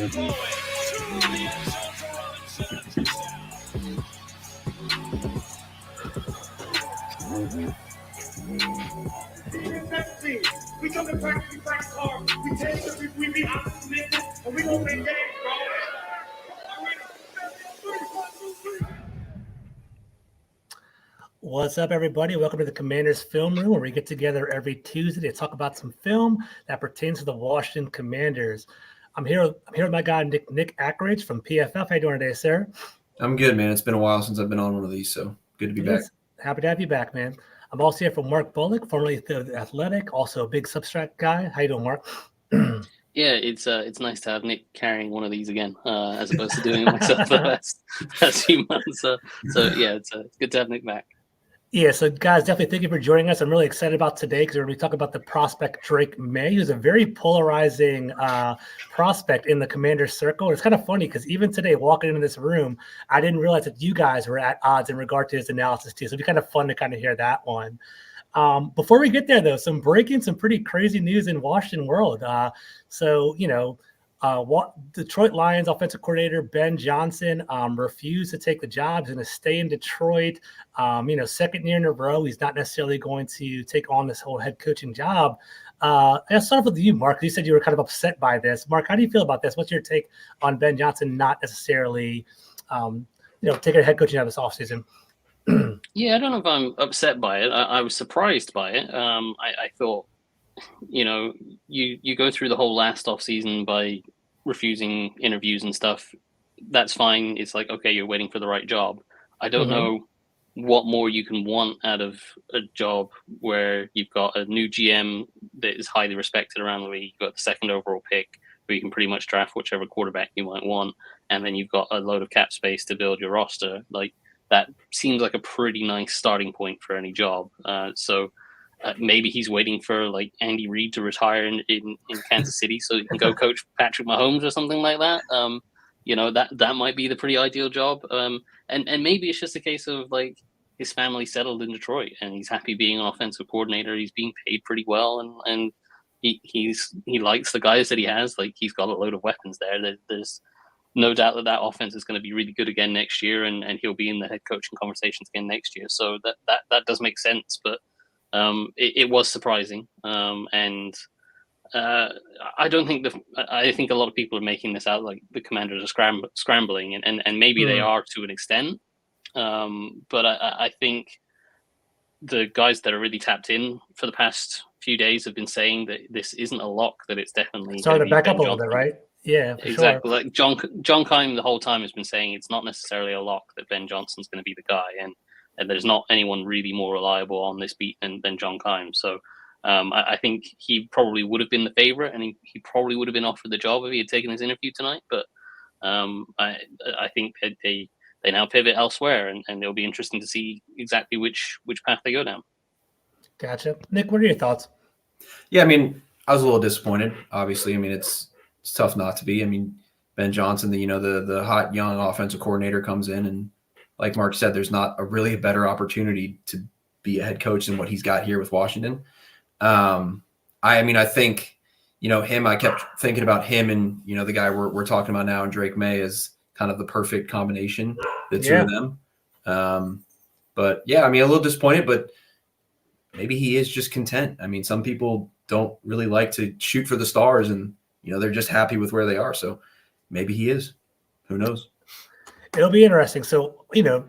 We come to practice, we practice hard. We take it, we be honest, and we gonna make games, bro. What's up, everybody? Welcome to the Commanders Film Room, where we get together every Tuesday to talk about some film that pertains to the Washington Commanders. I'm here with my guy, Nick Akridge from PFF. How you doing today, sir? I'm good, man. It's been a while since I've been on one of these, so good to be back. Happy to have you back, man. I'm also here from Mark Bullock, formerly the Athletic, also a big Substract guy. How you doing, Mark? Yeah, it's nice to have Nick carrying one of these again, as opposed to doing it myself the past few months. So yeah, it's good to have Nick back. Yeah, so guys, definitely thank you for joining us. I'm really excited about today because we're going to be talking about the prospect Drake Maye, who's a very polarizing prospect in the Commander circle. It's kind of funny because even today, walking into this room, I didn't realize that you guys were at odds in regard to his analysis too. So it'd be kind of fun to kind of hear that one. Before we get there, though, some pretty crazy news in Washington world. Detroit Lions offensive coordinator Ben Johnson refused to take the job. He's going to stay in Detroit. Second year in a row, he's not necessarily going to take on this whole head coaching job. I'll start off with you, Mark. You said you were kind of upset by this. Mark, how do you feel about this? What's your take on Ben Johnson not necessarily, taking a head coaching job this offseason? Yeah, I don't know if I'm upset by it. I was surprised by it. I thought, you go through the whole last offseason by refusing interviews and stuff. That's fine. It's like, okay, you're waiting for the right job. I don't know what more you can want out of a job where you've got a new GM that is highly respected around the league. You've got the second overall pick where you can pretty much draft whichever quarterback you might want. And then you've got a load of cap space to build your roster. Like, that seems like a pretty nice starting point for any job. Maybe he's waiting for like Andy Reid to retire in Kansas City so he can go coach Patrick Mahomes or something like that. That might be the pretty ideal job. And maybe it's just a case of like his family settled in Detroit and he's happy being an offensive coordinator. He's being paid pretty well and he likes the guys that he has. Like, he's got a load of weapons there. There's no doubt that offense is going to be really good again next year, and he'll be in the head coaching conversations again next year. So that does make sense, but it was surprising. I don't think I think a lot of people are making this out like the Commanders are scrambling, and maybe they are to an extent. But I think the guys that are really tapped in for the past few days have been saying that this isn't a lock, that it's definitely starting to back up a little bit, right? Yeah, exactly. Sure. Like John Keim the whole time has been saying it's not necessarily a lock that Ben Johnson's going to be the guy, and there's not anyone really more reliable on this beat than John Keim. So I think he probably would have been the favorite, and he probably would have been offered the job if he had taken his interview tonight. But I think that they now pivot elsewhere, and it'll be interesting to see exactly which path they go down. Gotcha. Nick, what are your thoughts? Yeah, I mean, I was a little disappointed, obviously. I mean, it's tough not to be. I mean, Ben Johnson, the hot young offensive coordinator comes in, and like Mark said, there's not a better opportunity to be a head coach than what he's got here with Washington. I think, him, I kept thinking about him and, the guy we're talking about now, and Drake Maye is kind of the perfect combination, the two of them. But yeah, I mean, a little disappointed, but maybe he is just content. I mean, some people don't really like to shoot for the stars, and they're just happy with where they are. So maybe he is. Who knows? It'll be interesting. So,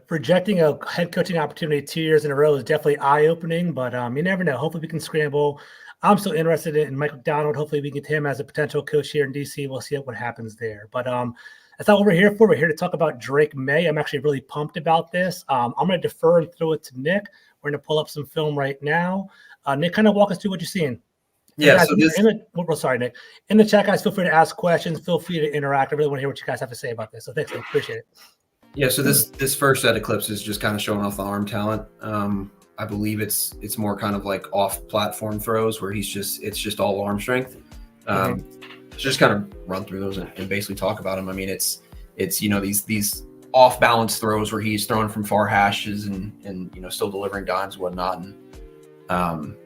projecting a head coaching opportunity 2 years in a row is definitely eye-opening, but you never know. Hopefully we can scramble. I'm still interested in Mike McDonald. Hopefully we get him as a potential coach here in DC. We'll see what happens there. But that's not what we're here for. We're here to talk about Drake Maye. I'm actually really pumped about this. I'm going to defer and throw it to Nick. We're going to pull up some film right now. Nick, kind of walk us through what you're seeing. Yeah, guys, so sorry, Nick. In the chat, guys, feel free to ask questions. Feel free to interact. I really want to hear what you guys have to say about this. So thanks, Nick. Appreciate it. Yeah, so this first set of clips is just kind of showing off the arm talent. I believe it's more kind of like off-platform throws where it's just all arm strength. Just kind of run through those and basically talk about them. I mean, it's these off-balance throws where he's throwing from far hashes and still delivering dimes and whatnot. And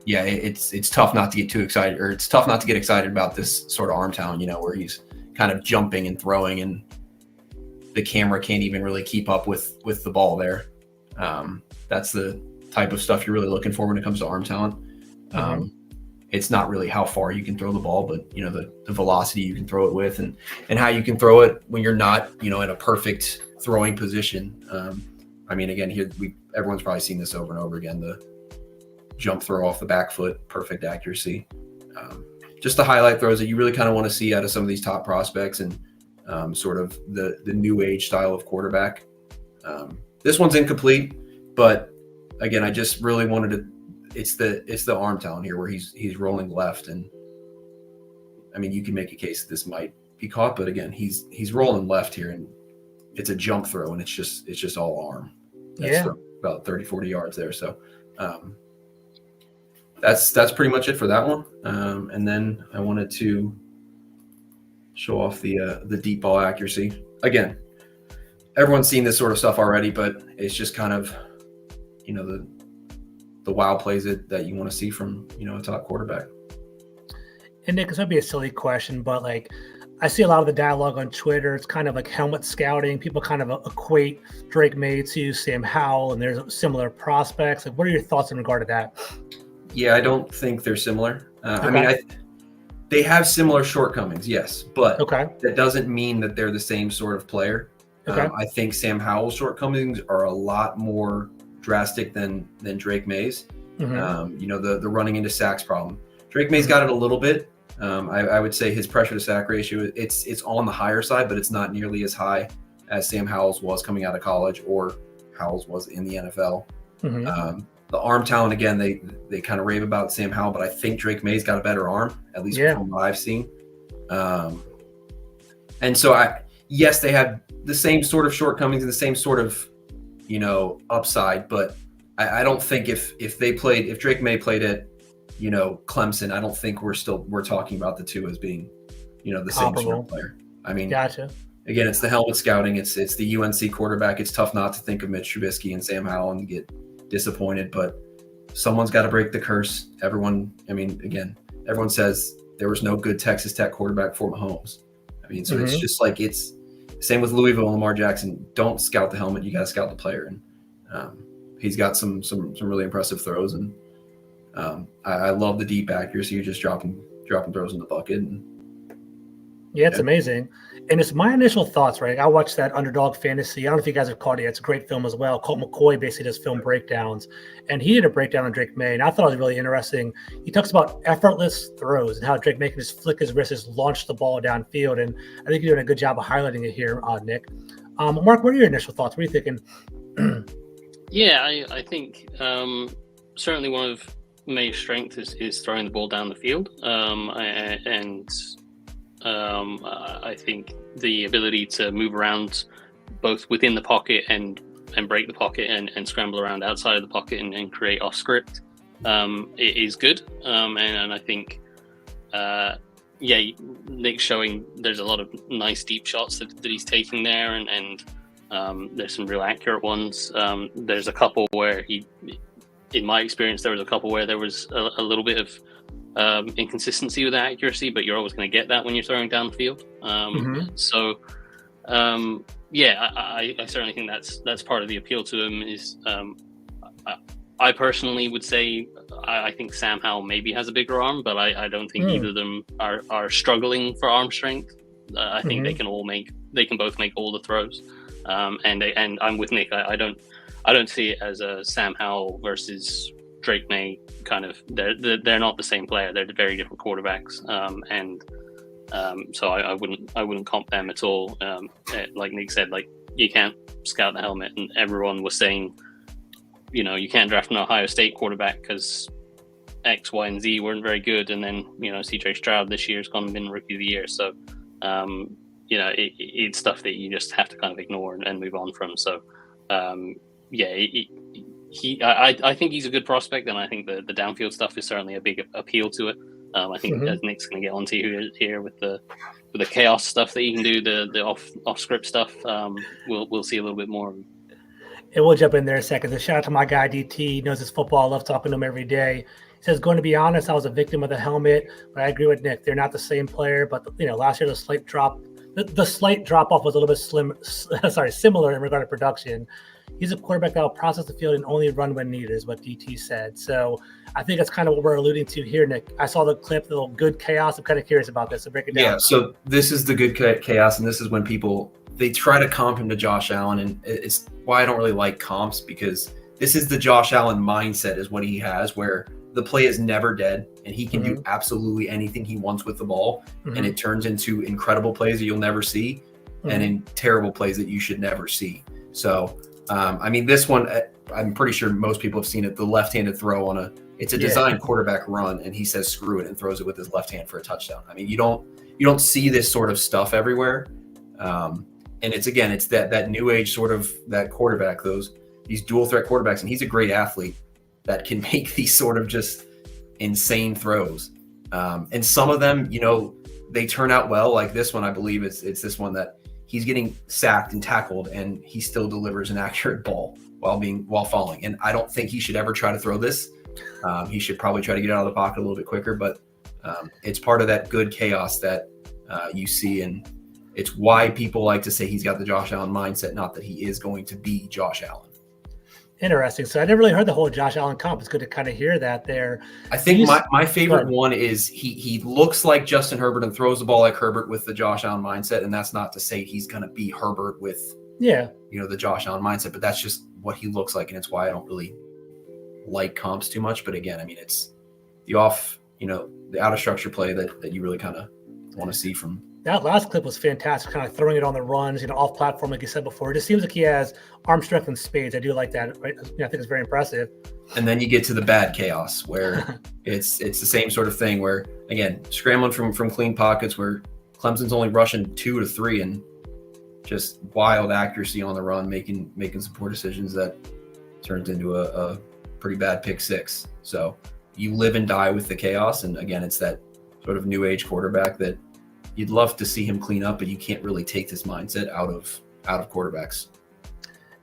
it's tough not to get too excited, or it's tough not to get excited about this sort of arm talent, where he's kind of jumping and throwing, and the camera can't even really keep up with the ball there. That's the type of stuff you're really looking for when it comes to arm talent. It's not really how far you can throw the ball, but the velocity you can throw it with, and how you can throw it when you're not in a perfect throwing position. I mean, again, here everyone's probably seen this over and over again, the jump throw off the back foot, perfect accuracy. Just the highlight throws that you really kind of want to see out of some of these top prospects, and sort of the new age style of quarterback. This one's incomplete, but again, I just really wanted to, it's the arm talent here where he's rolling left, and I mean, you can make a case that this might be caught, but again, he's rolling left here, and it's a jump throw, and it's just all arm. That's about 30-40 yards there. So that's pretty much it for that one. And then I wanted to show off the deep ball accuracy. Again, everyone's seen this sort of stuff already, but it's just kind of the wow plays that you want to see from a top quarterback. And Nick, this might be a silly question, but like I see a lot of the dialogue on Twitter. It's kind of like helmet scouting. People kind of equate Drake Maye to Sam Howell, and there's similar prospects. Like, what are your thoughts in regard to that? Yeah, I don't think they're similar. I mean, they have similar shortcomings, yes, but that doesn't mean that they're the same sort of player. I think Sam Howell's shortcomings are a lot more drastic than Drake Maye's. The running into sacks problem. Drake Maye's got it a little bit. I would say his pressure to sack ratio, it's on the higher side, but it's not nearly as high as Sam Howell's was coming out of college, or Howell's was in the NFL. The arm talent, again, they kind of rave about Sam Howell, but I think Drake Maye's got a better arm, at least from what I've seen. And so yes, they have the same sort of shortcomings and the same sort of upside, but I don't think if Drake Maye played at Clemson, I don't think we're talking about the two as being the same sort of player. I mean, gotcha. Again, it's the helmet scouting. It's the UNC quarterback. It's tough not to think of Mitch Trubisky and Sam Howell and get disappointed, but someone's got to break the curse. Everyone says there was no good Texas Tech quarterback before Mahomes. I mean, so it's just like, it's same with Louisville and Lamar Jackson. Don't scout the helmet. You got to scout the player. And he's got some really impressive throws. And I love the deep accuracy. You're just dropping throws in the bucket. It's amazing. And it's my initial thoughts, right? I watched that Underdog Fantasy. I don't know if you guys have caught it. It's a great film as well. Colt McCoy basically does film breakdowns. And he did a breakdown on Drake Maye, and I thought it was really interesting. He talks about effortless throws and how Drake Maye can just flick his wrist, just launch the ball downfield. And I think you're doing a good job of highlighting it here, Nick. Mark, what are your initial thoughts? What are you thinking? I think certainly one of Maye's strength is throwing the ball down the field. I think the ability to move around both within the pocket and break the pocket and scramble around outside of the pocket and create off script is good. And I think, Nick's showing there's a lot of nice deep shots that he's taking there, and there's some real accurate ones. There's a couple where in my experience, there was a couple where there was a little bit of inconsistency with accuracy, but you're always going to get that when you're throwing downfield. I certainly think that's part of the appeal to him. Is I personally would say I think Sam Howell maybe has a bigger arm, but I don't think either of them are struggling for arm strength. I think they can both make all the throws. And I'm with Nick. I don't see it as a Sam Howell versus Drake Maye kind of. They're not the same player. They're very different quarterbacks, so I wouldn't comp them at all. Like Nick said, like you can't scout the helmet, and everyone was saying, you can't draft an Ohio State quarterback because X, Y, and Z weren't very good, and then CJ Stroud this year's gone and been Rookie of the Year. So it's stuff that you just have to kind of ignore and move on from. So I think he's a good prospect, and I think the downfield stuff is certainly a big appeal to it. I think as Nick's going to get onto here with the chaos stuff that you can do, the off script stuff, we'll see a little bit more. And we'll jump in there in a second. So shout out to my guy DT. He knows his football. I love talking to him every day. says, going to be honest, I was a victim of the helmet, but I agree with Nick. They're not the same player, but last year the slight drop off was a little bit similar in regard to production. He's a quarterback that will process the field and only run when needed, is what DT said. So I think that's kind of what we're alluding to here, Nick. I saw the clip, the little good chaos. I'm kind of curious about this. So break it down. Yeah, so this is the good chaos, and this is when they try to comp him to Josh Allen, and it's why I don't really like comps, because this is the Josh Allen mindset is what he has, where the play is never dead, and he can do absolutely anything he wants with the ball, and it turns into incredible plays that you'll never see, and in terrible plays that you should never see. So, this one, I'm pretty sure most people have seen it, the left-handed throw it's a designed quarterback run, and he says screw it and throws it with his left hand for a touchdown. I mean, you don't see this sort of stuff everywhere. And it's that new age sort of that quarterback, these dual threat quarterbacks, and he's a great athlete that can make these sort of just insane throws. And some of them, they turn out well. Like this one, I believe it's this one that he's getting sacked and tackled, and he still delivers an accurate ball while falling. And I don't think he should ever try to throw this. He should probably try to get out of the pocket a little bit quicker, but it's part of that good chaos that you see, and it's why people like to say he's got the Josh Allen mindset, not that he is going to be Josh Allen. Interesting. So I never really heard the whole Josh Allen comp. It's good to kind of hear that there. I think my favorite one is he looks like Justin Herbert and throws the ball like Herbert with the Josh Allen mindset, and that's not to say he's going to be Herbert with the Josh Allen mindset, but that's just what he looks like, and it's why I don't really like comps too much. But again, it's the the out of structure play that you really kind of want to see from. That last clip was fantastic, kind of throwing it on the runs, off platform, like you said before. It just seems like he has arm strength and spades. I do like that. Right? I think it's very impressive. And then you get to the bad chaos where it's the same sort of thing where, again, scrambling from clean pockets where Clemson's only rushing 2 to 3 and just wild accuracy on the run, making some poor decisions that turns into a pretty bad pick six. So you live and die with the chaos. And again, it's that sort of new age quarterback that you'd love to see him clean up, but you can't really take this mindset out of quarterbacks.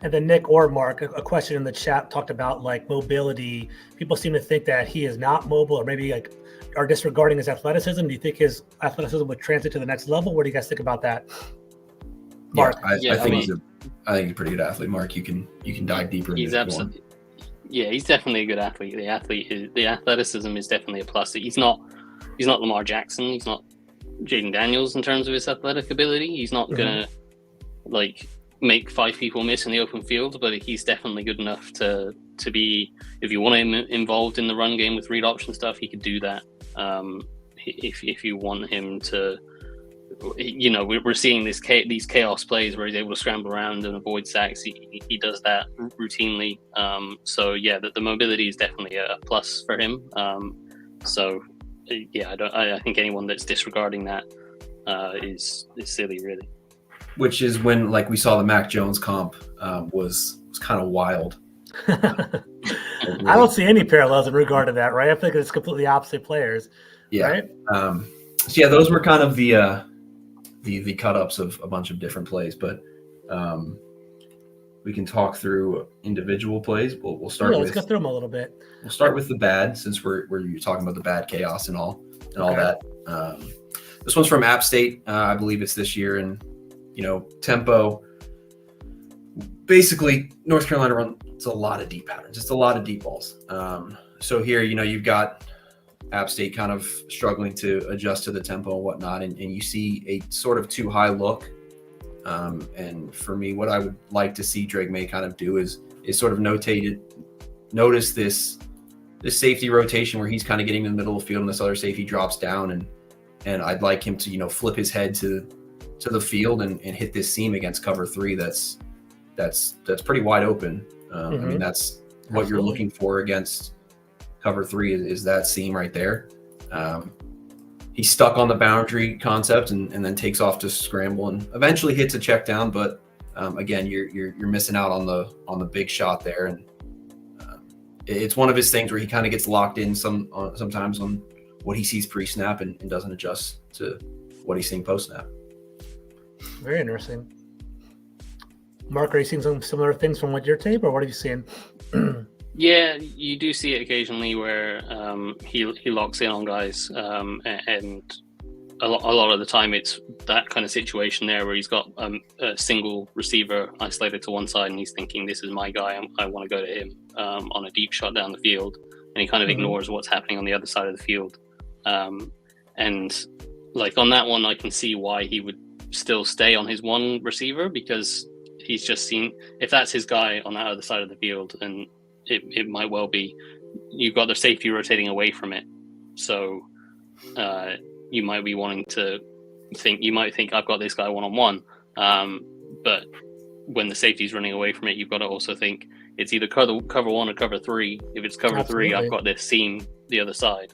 And then Nick or Mark, a question in the chat talked about like mobility. People seem to think that he is not mobile, or maybe are disregarding his athleticism. Do you think his athleticism would transit to the next level? What do you guys think about that? Mark, I think he's a pretty good athlete. Mark, you can dive deeper. He's absolutely, he's definitely a good athlete. The athleticism is definitely a plus. He's not Lamar Jackson. He's not Jaden Daniels in terms of his athletic ability. He's not gonna make 5 people miss in the open field, but he's definitely good enough to be, if you want him involved in the run game with read option stuff, he could do that. If you want him to, we're seeing these chaos plays where he's able to scramble around and avoid sacks. He does that routinely. The mobility is definitely a plus for him. I think anyone that's disregarding that is silly, really. Which is when, like, we saw the Mac Jones comp was kind of wild. I don't see any parallels in regard to that, right? I think it's completely opposite players. Yeah. Right? Those were kind of the cut-ups of a bunch of different plays, but we can talk through individual plays. We'll start. Let's go through them a little bit. We'll start with the bad, since we're talking about the bad chaos and all that. This one's from App State. I believe it's this year, and tempo. Basically, North Carolina run. It's a lot of deep patterns. It's a lot of deep balls. So here, you've got App State kind of struggling to adjust to the tempo and whatnot, and you see a sort of too high look. And for me, what I would like to see Drake Maye kind of do is sort of notice this safety rotation where he's kind of getting in the middle of the field and this other safety drops down, and I'd like him to flip his head to the field and hit this seam against cover 3 that's pretty wide open. That's what you're looking for against cover 3 is that seam right there. He's stuck on the boundary concept and then takes off to scramble and eventually hits a check down, but again, you're missing out on the big shot there, and it's one of his things where he kind of gets locked in sometimes on what he sees pre-snap and doesn't adjust to what he's seeing post-snap. Very interesting. Mark, are you seeing some similar things from what your tape, or what are you seeing? Yeah, you do see it occasionally where he locks in on guys, and a lot of the time it's that kind of situation there where he's got a single receiver isolated to one side and he's thinking, this is my guy, I want to go to him on a deep shot down the field, and he kind of ignores what's happening on the other side of the field. And like on that one, I can see why he would still stay on his one receiver, because he's just seen, if that's his guy on that other side of the field, and it might well be, you've got the safety rotating away from it. So you might be wanting to think, I've got this guy one-on-one. But when the safety's running away from it, you've got to also think it's either cover one or cover three. If it's cover three, I've got this seam the other side.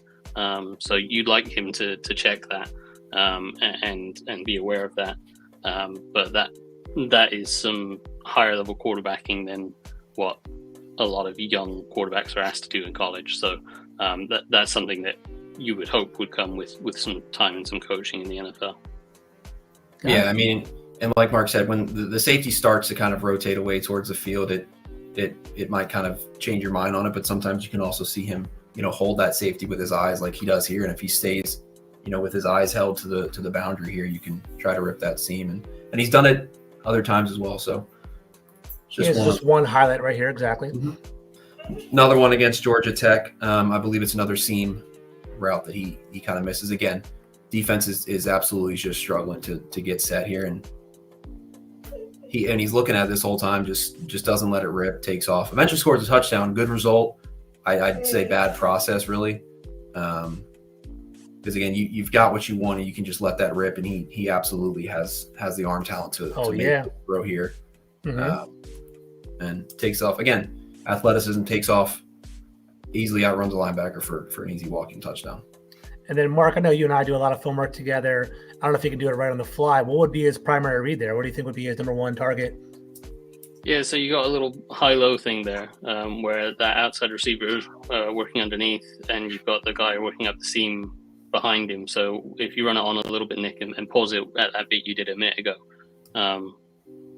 So you'd like him to check that and be aware of that. But that is some higher level quarterbacking than what a lot of young quarterbacks are asked to do in college. So that's something that you would hope would come with some time and some coaching in the NFL. Yeah, I mean, and like Mark said, when the safety starts to kind of rotate away towards the field, it might kind of change your mind on it. But sometimes you can also see him, hold that safety with his eyes like he does here. And if he stays, with his eyes held to the boundary here, you can try to rip that seam. And he's done it other times as well. So just one highlight right here. Exactly. Another one against Georgia Tech. I believe it's another seam route that he kind of misses. Again, defense is absolutely just struggling to get set here, and he's looking at this whole time, just doesn't let it rip, takes off, eventually scores a touchdown. Good result. I'd say bad process, really, because again, you've got what you want and you can just let that rip, and he absolutely has the arm talent to make the throw here. And takes off. Again, athleticism, takes off, easily outruns a linebacker for an easy walking touchdown. And then, Mark, I know you and I do a lot of film work together. I don't know if you can do it right on the fly. What would be his primary read there? What do you think would be his number one target? Yeah, so you got a little high-low thing there, where that outside receiver is working underneath, and you've got the guy working up the seam behind him. So if you run it on a little bit, Nick, and pause it at that beat you did a minute ago,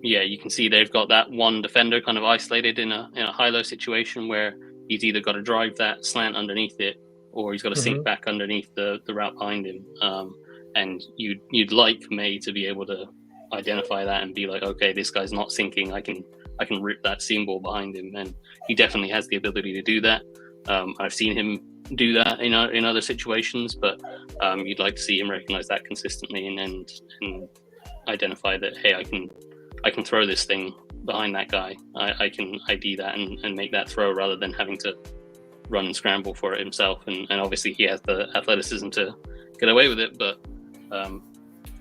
you can see they've got that one defender kind of isolated in a high-low situation where he's either got to drive that slant underneath it, or he's got to sink back underneath the route behind him. And you'd like Maye to be able to identify that and be like, okay, this guy's not sinking. I can rip that seam ball behind him, and he definitely has the ability to do that. I've seen him do that in other situations, but you'd like to see him recognize that consistently and identify that, hey, I can throw this thing behind that guy. I can ID that and make that throw rather than having to run and scramble for it himself. And obviously he has the athleticism to get away with it, but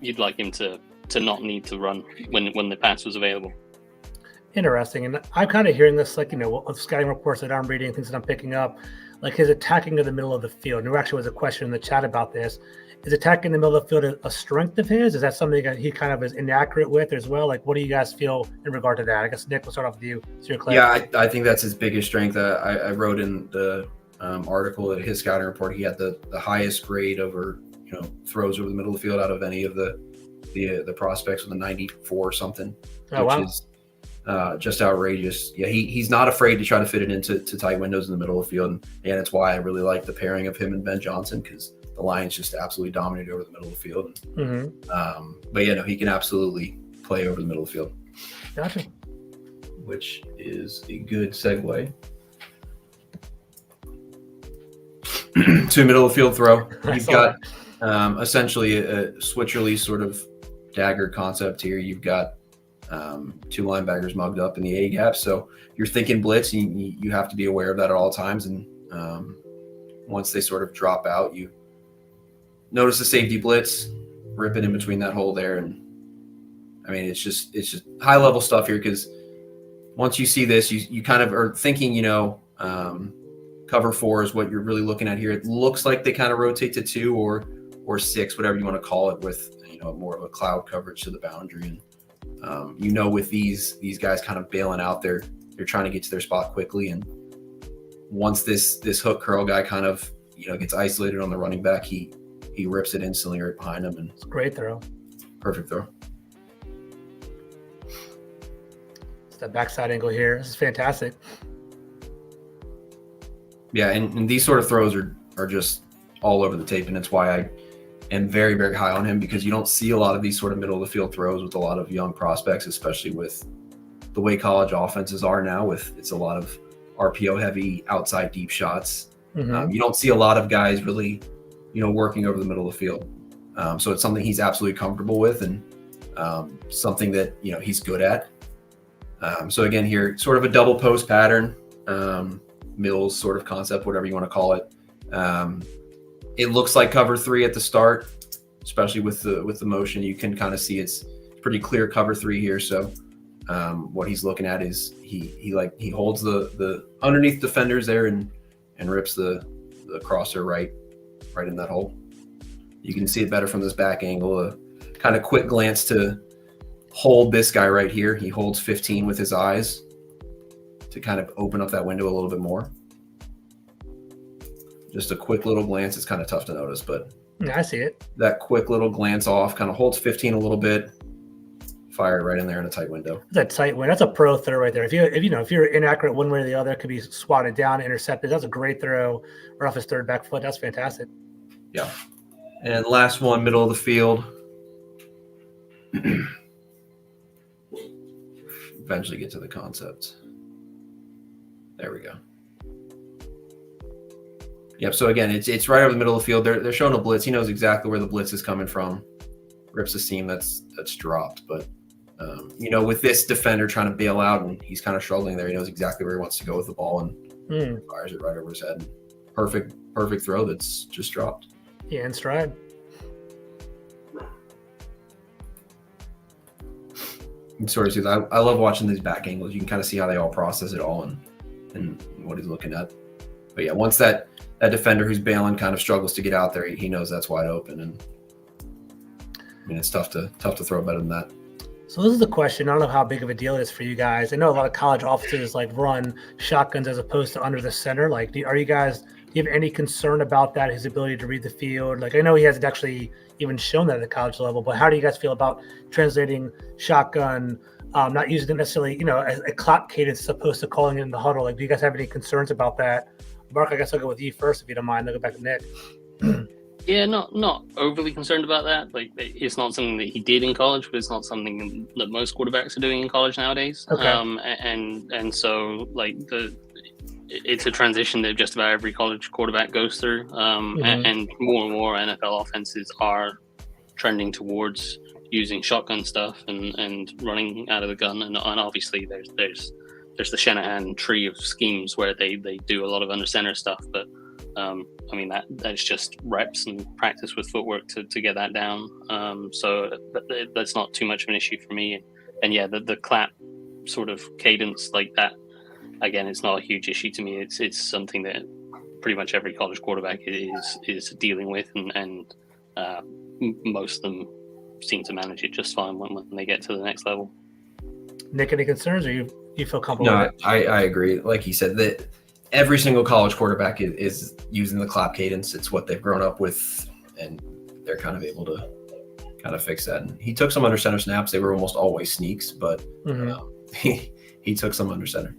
you'd like him to not need to run when the pass was available. Interesting. And I'm kind of hearing this, like, with scouting reports that I'm reading, things that I'm picking up, like his attacking to the middle of the field. And there actually was a question in the chat about this. Is attacking the middle of the field a strength of his? Is that something that he kind of is inaccurate with as well? Like, what do you guys feel in regard to that? I guess, Nick, we'll start off with you. Yeah, I think that's his biggest strength. I wrote in the article at his scouting report, he had the highest grade over, throws over the middle of the field out of any of the prospects with a 94 or something, which is just outrageous. Yeah, he's not afraid to try to fit it into tight windows in the middle of the field. And that's why I really like the pairing of him and Ben Johnson, because the Lions just absolutely dominated over the middle of the field. But he can absolutely play over the middle of the field. Gotcha. Which is a good segue to middle of the field throw. You've got essentially a switch release sort of dagger concept here. You've got two linebackers mugged up in the A gap, so you're thinking blitz. You have to be aware of that at all times. And once they sort of drop out, you notice the safety blitz, rip it in between that hole there. And I mean, it's just high level stuff here, because once you see this, you kind of are thinking, cover 4 is what you're really looking at here. It looks like they kind of rotate to 2 or 6, whatever you want to call it, with more of a cloud coverage to the boundary. And with these guys kind of bailing out, they're trying to get to their spot quickly. And once this hook curl guy kind of gets isolated on the running back, he rips it instantly right behind him. And it's a great throw. Perfect throw. It's that backside angle here. This is fantastic. Yeah, and these sort of throws are just all over the tape, and it's why I am very, very high on him, because you don't see a lot of these sort of middle of the field throws with a lot of young prospects, especially with the way college offenses are now. With it's a lot of RPO heavy outside deep shots. You don't see a lot of guys really, working over the middle of the field. So it's something he's absolutely comfortable with, and something that he's good at. So again, here sort of a double post pattern, Mills sort of concept, whatever you want to call it. It looks like cover 3 at the start, especially with the motion. You can kind of see it's pretty clear cover 3 here. So what he's looking at is he holds the underneath defenders there and rips the crosser right in that hole. You can see it better from this back angle. A kind of quick glance to hold this guy right here. He holds 15 with his eyes to kind of open up that window a little bit more. Just a quick little glance. It's kind of tough to notice, but yeah, I see it. That quick little glance off kind of holds 15 a little bit. Fire it right in there in a tight window. That's a tight window. That's a pro throw right there. If you're inaccurate one way or the other, it could be swatted down, intercepted. That's a great throw right off his third back foot. That's fantastic. Yeah. And last one, middle of the field. Eventually get to the concept. There we go. Yep. So again, it's right over the middle of the field. They're showing a blitz. He knows exactly where the blitz is coming from. Rips a seam that's dropped, but with this defender trying to bail out, and he's kind of struggling there. He knows exactly where he wants to go with the ball, and fires it right over his head. Perfect throw that's just dropped. Yeah, in stride. And sort of see that. I love watching these back angles. You can kind of see how they all process it all and what he's looking at. But yeah, once that defender who's bailing kind of struggles to get out there, he knows that's wide open, and it's tough to throw better than that. So this is the question. I don't know how big of a deal it is for you guys. I know a lot of college offenses run shotguns as opposed to under the center. Do you have any concern about that, his ability to read the field? I know he hasn't actually even shown that at the college level, but how do you guys feel about translating shotgun, not using it necessarily, as a clock cadence as opposed to calling it in the huddle? Do you guys have any concerns about that? Mark, I guess I'll go with you first if you don't mind. I'll go back to Nick. Yeah, not overly concerned about that. It's not something that he did in college, but it's not something that most quarterbacks are doing in college nowadays. Okay. And so it's a transition that just about every college quarterback goes through. And more NFL offenses are trending towards using shotgun stuff and running out of the gun. And obviously there's the Shanahan tree of schemes where they do a lot of under center stuff, but that's just reps and practice with footwork to get that down. So that's not too much of an issue for me. And yeah, the clap sort of cadence like that, again, it's not a huge issue to me. It's something that pretty much every college quarterback is dealing with, and most of them seem to manage it just fine when they get to the next level. Nick, any concerns, or you feel comfortable with it? I agree. Like he said, that every single college quarterback is using the clap cadence. It's what they've grown up with, and they're kind of able to kind of fix that. And he took some under center snaps. They were almost always sneaks, but he took some under center.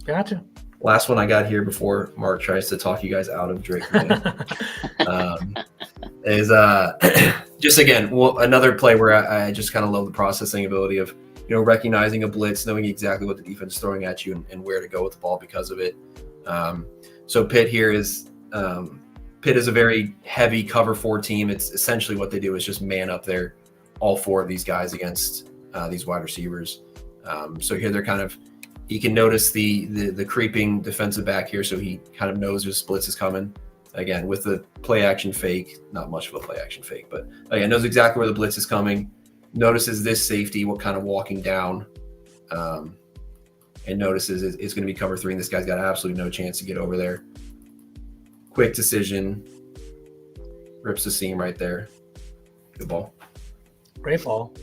Gotcha. Last one I got here before Mark tries to talk you guys out of Drake Maye, is just again another play where I just kind of love the processing ability of recognizing a blitz, knowing exactly what the defense is throwing at you and where to go with the ball because of it. So Pitt here is a very heavy cover 4 team. It's essentially what they do is just man up there, all 4 of these guys against these wide receivers. So here they're kind of, he can notice the creeping defensive back here, so he kind of knows his blitz is coming. Again, with the play action fake, not much of a play action fake, but again, knows exactly where the blitz is coming. Notices this safety, what kind of walking down, and notices it's going to be cover 3, and this guy's got absolutely no chance to get over there. Quick decision, rips the seam right there. Good ball. Great ball.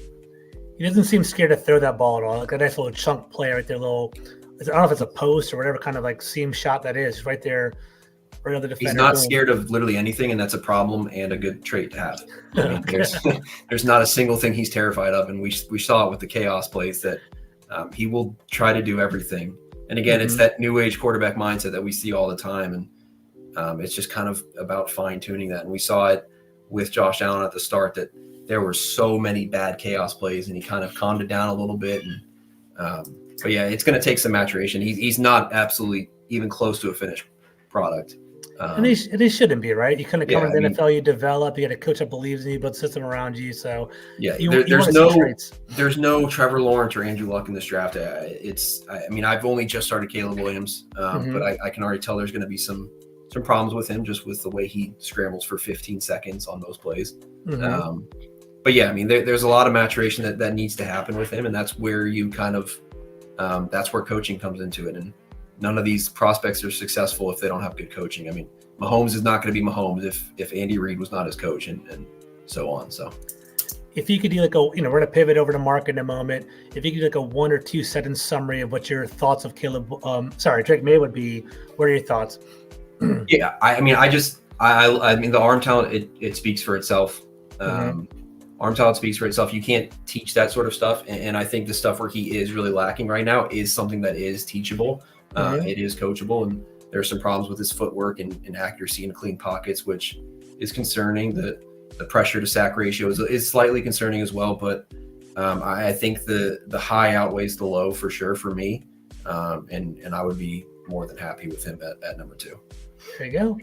He doesn't seem scared to throw that ball at all. A nice little chunk play right there. I don't know if it's a post or whatever kind of seam shot that is. Right there, right on the defender. He's not scared of literally anything, and that's a problem and a good trait to have. There's not a single thing he's terrified of, and we saw it with the chaos plays that he will try to do everything. And again, it's that new age quarterback mindset that we see all the time. And It's just kind of about fine tuning that. And we saw it with Josh Allen at the start that there were so many bad chaos plays, and he kind of calmed it down a little bit. And but yeah, it's going to take some maturation. He's not absolutely even close to a finished product. And he shouldn't be, right? You kind of come Yeah, to the NFL, you develop, you got a coach that believes in you, build a system around you. So yeah, there's there's no Trevor Lawrence or Andrew Luck in this draft. I mean, I've only just started Caleb Williams, but I can already tell there's going to be some problems with him just with the way he scrambles for 15 seconds on those plays. But yeah, I mean, there's a lot of maturation that needs to happen with him, and that's where you kind of that's where coaching comes into it. And none of these prospects are successful if they don't have good coaching. I mean, Mahomes is not going to be Mahomes if Andy Reid was not his coach, and so on. So if you could do like we're going to pivot over to Mark in a moment. If you could do like a 1 or 2 sentence summary of what your thoughts of Drake Maye would be, what are your thoughts? Yeah, I mean, the arm talent, it speaks for itself. Arm talent speaks for itself. You can't teach that sort of stuff. And I think the stuff where he is really lacking right now is something that is teachable. It is coachable. And there's some problems with his footwork and accuracy and clean pockets, which is concerning. The pressure to sack ratio is slightly concerning as well. But I think the high outweighs the low for sure for me. And I would be more than happy with him at number 2. There you go.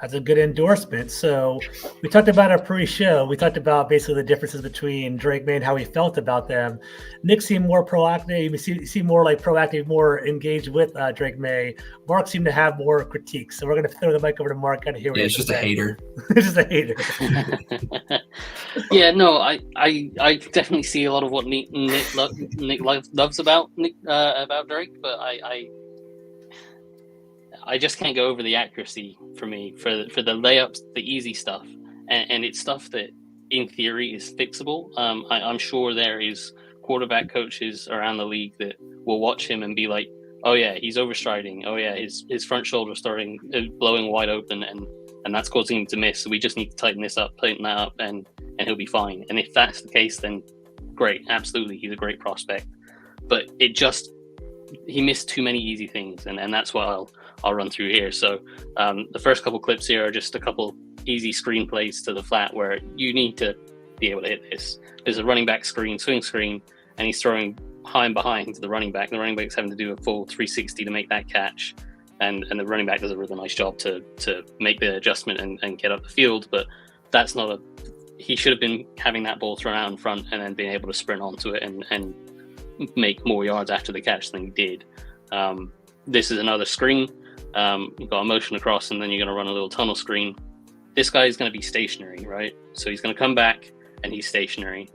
That's a good endorsement. So we talked about our pre-show. We talked about basically the differences between Drake Maye and how he felt about them. Nick seemed more proactive. You seem more like proactive, more engaged with Drake Maye. Mark seemed to have more critiques. So we're going to throw the mic over to Mark. Kind of hear what it's just a hater. It's just a hater. Yeah, no, I definitely see a lot of what Nick loves about Drake, but I just can't go over the accuracy for me for the layups, the easy stuff, and it's stuff that in theory is fixable. I'm sure there is quarterback coaches around the league that will watch him and be like, oh yeah, he's overstriding. Oh yeah, his front shoulder starting blowing wide open, and that's causing him to miss. So we just need to tighten that up, and he'll be fine. And if that's the case, then great, absolutely, he's a great prospect. But he missed too many easy things, and that's what I'll run through here. So the first couple clips here are just a couple easy screen plays to the flat where you need to be able to hit this. There's a running back swing screen, and he's throwing high and behind to the running back. The running back's having to do a full 360 to make that catch, and the running back does a really nice job to make the adjustment and get up the field. But that's not he should have been having that ball thrown out in front and then being able to sprint onto it and make more yards after the catch than he did. This is another screen. You've got a motion across, and then you're going to run a little tunnel screen. This guy is going to be stationary, right? So he's going to come back, and he's stationary.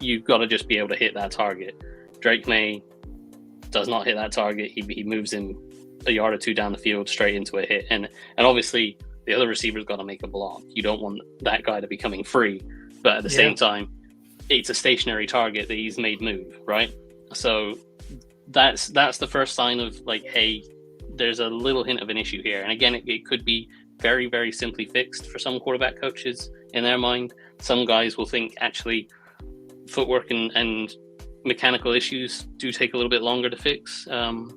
You've got to just be able to hit that target. Drake Maye does not hit that target. He moves him a yard or two down the field straight into a hit. And obviously, the other receiver's got to make a block. You don't want that guy to be coming free. But at the same time, it's a stationary target that he's made move, right? So that's the first sign of like, hey, there's a little hint of an issue here. And again, it could be very, very simply fixed for some quarterback coaches in their mind. Some guys will think actually footwork and mechanical issues do take a little bit longer to fix. And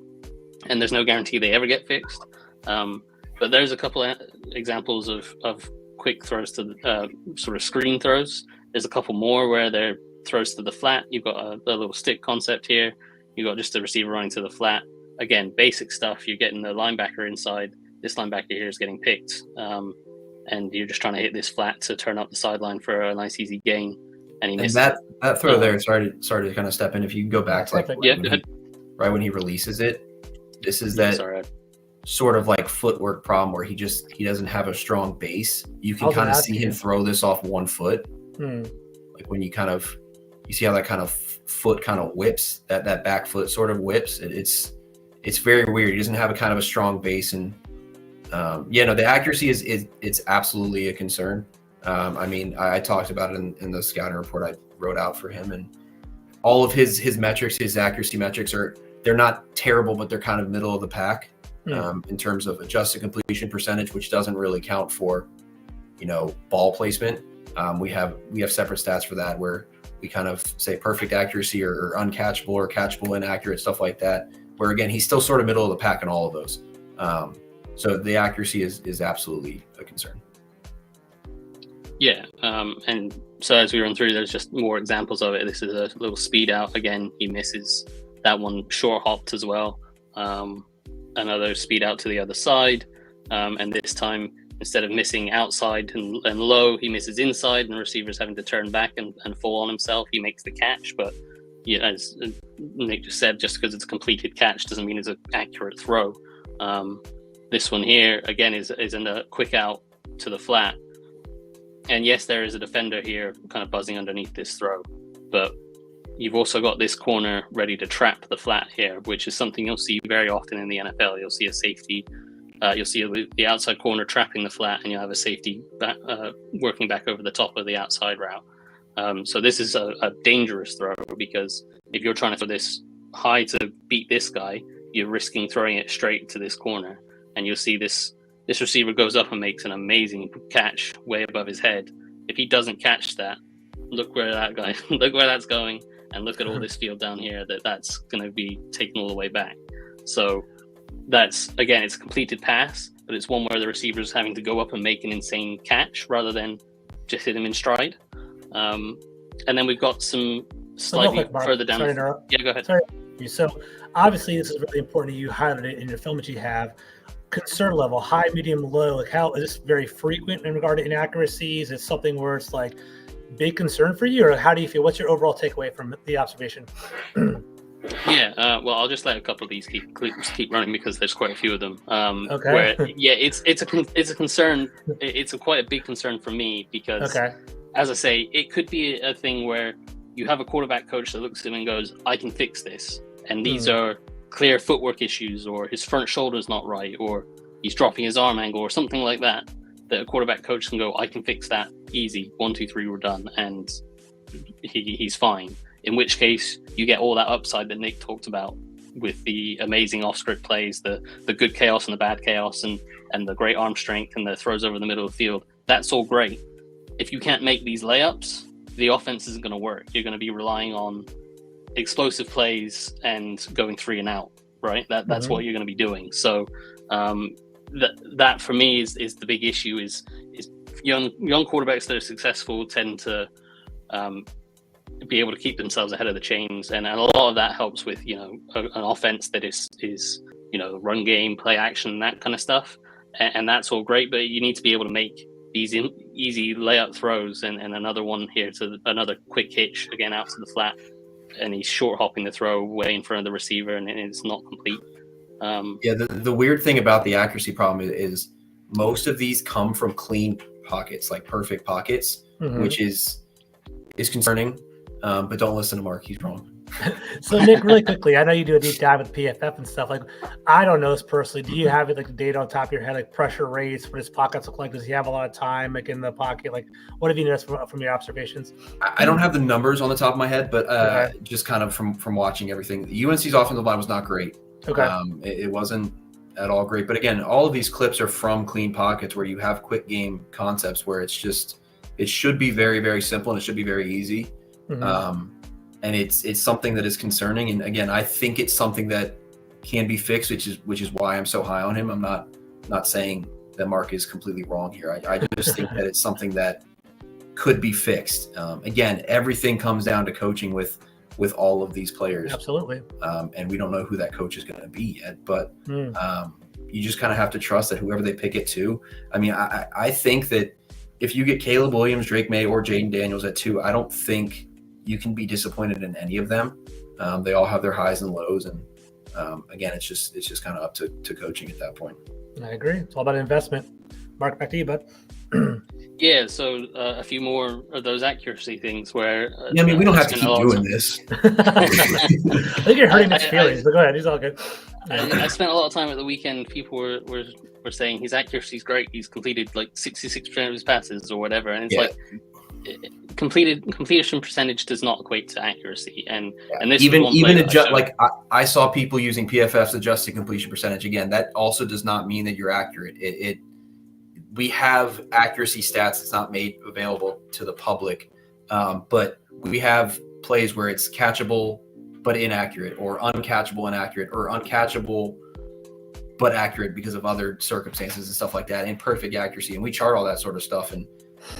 there's no guarantee they ever get fixed. But there's a couple of examples of quick throws to sort of screen throws. There's a couple more where they're throws to the flat. You've got a little stick concept here. You've got just the receiver running to the flat. Again, basic stuff. You're getting the linebacker inside. This linebacker here is getting picked. And you're just trying to hit this flat to turn up the sideline for a nice, easy gain. And he missed that throw there. Sorry to kind of step in. If you can go back to right when he releases it, this is that sort of like footwork problem where he doesn't have a strong base. You can kind of see him throw this off one foot. Like when you see how that kind of foot kind of whips, that back foot sort of whips. It's very weird. He doesn't have a kind of a strong base, and the accuracy it's absolutely a concern. I mean, I talked about it in the scouting report I wrote out for him, and all of his metrics, his accuracy metrics they're not terrible, but they're kind of middle of the pack in terms of adjusted completion percentage, which doesn't really count for, ball placement. We have separate stats for that where we kind of say perfect accuracy or uncatchable or catchable inaccurate, stuff like that, where again, he's still sort of middle of the pack in all of those. So the accuracy is absolutely a concern. Yeah, and so as we run through, there's just more examples of it. This is a little speed out. Again, he misses that one, short hopped as well. Another speed out to the other side. And this time, instead of missing outside and low, he misses inside, and the receiver's having to turn back and fall on himself. He makes the catch, but yeah, as Nick just said, just because it's a completed catch doesn't mean it's an accurate throw. This one here, again, is in a quick out to the flat. And yes, there is a defender here kind of buzzing underneath this throw, but you've also got this corner ready to trap the flat here, which is something you'll see very often in the NFL. You'll see a safety, you'll see the outside corner trapping the flat, and you'll have a safety working back over the top of the outside route. So this is a dangerous throw, because if you're trying to throw this high to beat this guy, you're risking throwing it straight to this corner. And you'll see this receiver goes up and makes an amazing catch way above his head. If he doesn't catch that, look where that's going, and look at all this field down here that's going to be taken all the way back. So that's, again, it's a completed pass, but it's one where the receiver's having to go up and make an insane catch rather than just hit him in stride. And then we've got some slightly further down. Sorry to interrupt. Yeah, go ahead. Sorry. So obviously this is really important. You highlighted it in your film that you have. Concern level, high, medium, low. Like, how is this very frequent in regard to inaccuracies? Is something where it's like big concern for you, or how do you feel? What's your overall takeaway from the observation? Yeah, well, I'll just let a couple of these keep running, because there's quite a few of them. Okay. Where, yeah, it's a concern. It's quite a big concern for me, because, as I say, it could be a thing where you have a quarterback coach that looks at him and goes, "I can fix this," and these are clear footwork issues, or his front shoulder's not right, or he's dropping his arm angle, or something like that a quarterback coach can go, "I can fix that, easy, 1, 2, 3, we're done," and he's fine. In which case, you get all that upside that Nick talked about with the amazing off-script plays, the good chaos and the bad chaos, and the great arm strength and the throws over the middle of the field. That's all great. If you can't make these layups, the offense isn't going to work. You're going to be relying on explosive plays and going 3 and out, right? That's what you're going to be doing. So that for me is the big issue. Is young quarterbacks that are successful tend to be able to keep themselves ahead of the chains, and a lot of that helps with an offense that is run game, play action, that kind of stuff, and that's all great. But you need to be able to make these easy layup throws, and another one here to another quick hitch again out to the flat. And he's short hopping the throw way in front of the receiver, and it's not complete. The weird thing about the accuracy problem is most of these come from clean pockets, like perfect pockets, which is concerning. But don't listen to Mark; he's wrong. So Nick, really quickly, I know you do a deep dive with PFF and stuff. Like, I don't know this personally. Do you have it, like, the data on top of your head, like pressure rates, what his pockets look like? Does he have a lot of time, like, in the pocket? Like, what have you noticed from your observations? I don't have the numbers on the top of my head, but just kind of from watching everything, UNC's offensive line was not great. Okay. It wasn't at all great. But again, all of these clips are from clean pockets where you have quick game concepts where it should be very, very simple, and it should be very easy. And it's something that is concerning. And again, I think it's something that can be fixed, which is why I'm so high on him. I'm not saying that Mark is completely wrong here. I just think that it's something that could be fixed. Again, everything comes down to coaching with all of these players. Absolutely. And we don't know who that coach is going to be yet, but you just kind of have to trust that whoever they pick it to. I mean, I think that if you get Caleb Williams, Drake Maye, or Jaden Daniels at 2, I don't think you can be disappointed in any of them. They all have their highs and lows, and again, it's just kind of up to coaching at that point. I agree. It's all about investment. Mark, back to you, bud. Yeah, so a few more of those accuracy things where... I mean, we don't have to keep doing this. I think you're hurting his feelings, but go ahead. He's all good. I spent a lot of time at the weekend. People were saying his accuracy is great. He's completed like 66% of his passes or whatever. And it's like... completion percentage does not equate to accuracy, and this even adjust, like I saw people using PFF's adjusted completion percentage. Again, that also does not mean that you're accurate. We have accuracy stats that's not made available to the public, but we have plays where it's catchable but inaccurate, or uncatchable inaccurate, or uncatchable but accurate because of other circumstances and stuff like that, and perfect accuracy. And we chart all that sort of stuff. And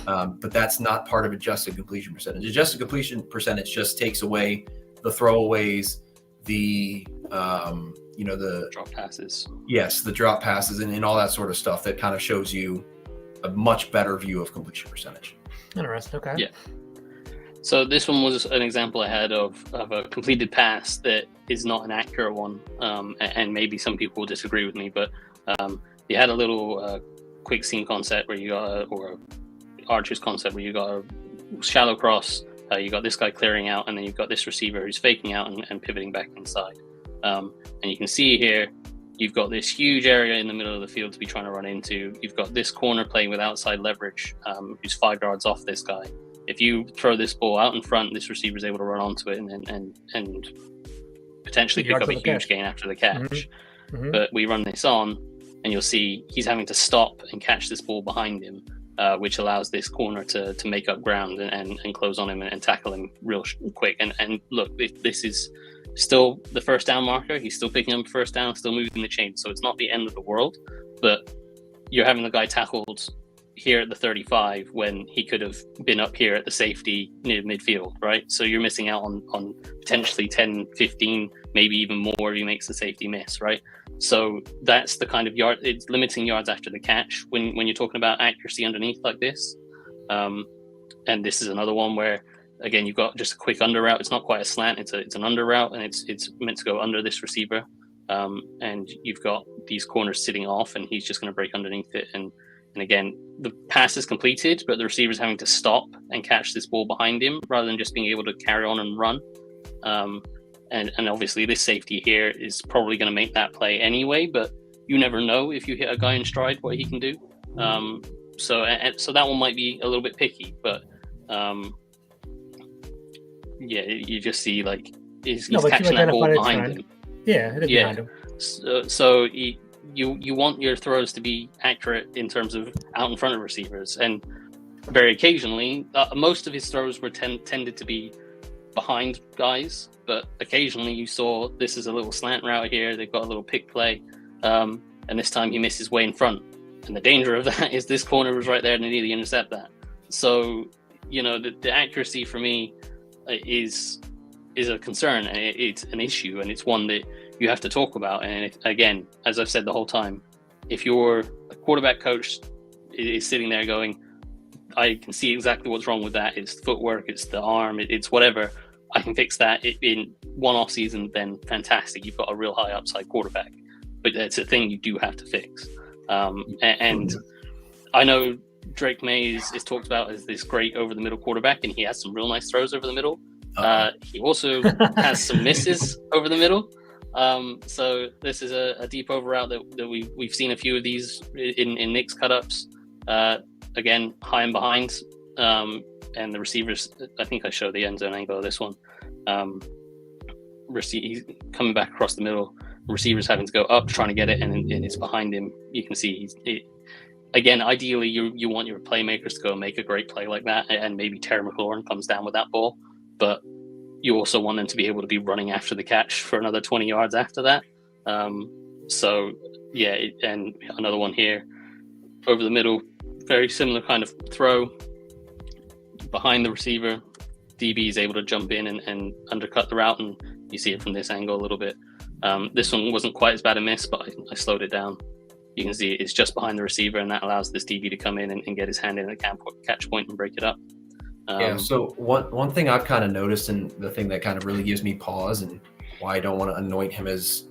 but that's not part of adjusted completion percentage. Adjusted completion percentage just takes away the throwaways, the the drop passes. Yes, the drop passes and all that sort of stuff that kind of shows you a much better view of completion percentage. Interesting. Okay. Yeah. So this one was an example I had of a completed pass that is not an accurate one, and maybe some people will disagree with me, but you had a little quick seam concept where you got or archers concept where you got a shallow cross, you got this guy clearing out, and then you've got this receiver who's faking out and pivoting back inside. And you can see here, you've got this huge area in the middle of the field to be trying to run into. You've got this corner playing with outside leverage, who's 5 yards off this guy. If you throw this ball out in front, this receiver is able to run onto it and potentially pick up a huge gain after the catch. Mm-hmm. But we run this on, and you'll see he's having to stop and catch this ball behind him, which allows this corner to make up ground and close on him and tackle him real quick. And look, this is still the first down marker. He's still picking up first down, still moving the chain. So it's not the end of the world, but you're having the guy tackled here at the 35 when he could have been up here at the safety near midfield, right? So you're missing out on potentially 10, 15, maybe even more if he makes the safety miss, right? So that's the kind of yard, it's limiting yards after the catch when you're talking about accuracy underneath like this. And this is another one where, again, you've got just a quick under route. It's not quite a slant, it's an under route, and it's meant to go under this receiver. And you've got these corners sitting off, and he's just going to break underneath it. And again, the pass is completed, but the receiver's having to stop and catch this ball behind him rather than just being able to carry on and run. And obviously this safety here is probably going to make that play anyway, but you never know if you hit a guy in stride what he can do. So that one might be a little bit picky, but you just see like he's catching that ball behind him. Yeah, it is behind him. So you want your throws to be accurate in terms of out in front of receivers, and very occasionally, most of his throws were tended to be behind guys, but occasionally you saw this is a little slant route here. They've got a little pick play, and this time he misses way in front. And the danger of that is this corner was right there and they need to intercept that. So, the accuracy for me is a concern, and it's an issue, and it's one that you have to talk about. And again, as I've said the whole time, if you're a quarterback coach is sitting there going, I can see exactly what's wrong with that. It's the footwork, it's the arm, it's whatever. I can fix that in one off season, then fantastic. You've got a real high upside quarterback, but it's a thing you do have to fix. And I know Drake Maye is talked about as this great over the middle quarterback, and he has some real nice throws over the middle. He also has some misses over the middle. So this is a deep over route that we've seen a few of these in Nick's cut-ups. Again, high and behind. And the receivers, I think I showed the end zone angle of this one. He's coming back across the middle. Receivers having to go up trying to get it, and it's behind him. You can see again, ideally you want your playmakers to go and make a great play like that, and maybe Terry McLaurin comes down with that ball, but you also want them to be able to be running after the catch for another 20 yards after that. So yeah, and another one here over the middle, very similar kind of throw behind the receiver. DB is able to jump in and undercut the route, and you see it from this angle a little bit. This one wasn't quite as bad a miss, but I slowed it down. You can see it's just behind the receiver, and that allows this DB to come in and get his hand in at the catch point and break it up. So one thing I've kind of noticed, and the thing that kind of really gives me pause and why I don't want to anoint him as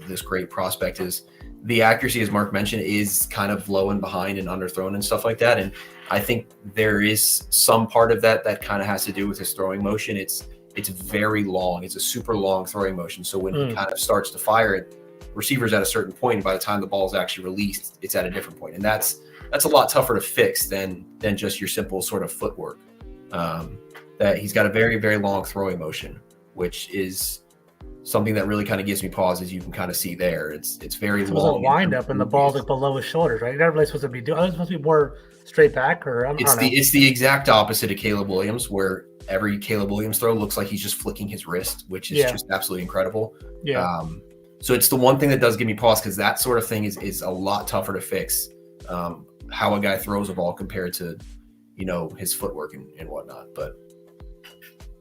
this great prospect, is the accuracy, as Mark mentioned, is kind of low and behind and underthrown and stuff like that. And I think there is some part of that kind of has to do with his throwing motion. It's very long. It's a super long throwing motion. So when he kind of starts to fire it, receivers at a certain point, and by the time the ball is actually released, it's at a different point. And that's a lot tougher to fix than just your simple sort of footwork. That he's got a very, very long throwing motion, which is something that really kind of gives me pause, as you can kind of see there. It's very long. It's a wind up, and the ball's like below his shoulders, right? You're not really supposed to be doing. It's supposed to be more straight back, or it's the exact opposite of Caleb Williams, where every Caleb Williams throw looks like he's just flicking his wrist, which is just absolutely incredible. Yeah. So it's the one thing that does give me pause, because that sort of thing is a lot tougher to fix. How a guy throws a ball compared to, his footwork and whatnot. But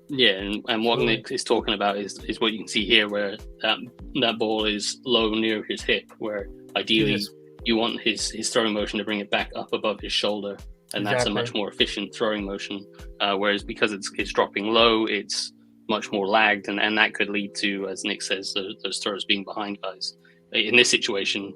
yeah, and what Nick is talking about is what you can see here, where that ball is low near his hip, where ideally you want his throwing motion to bring it back up above his shoulder, and that's a much more efficient throwing motion. Whereas because it's dropping low, it's much more lagged, and that could lead to, as Nick says, those throws being behind guys. In this situation,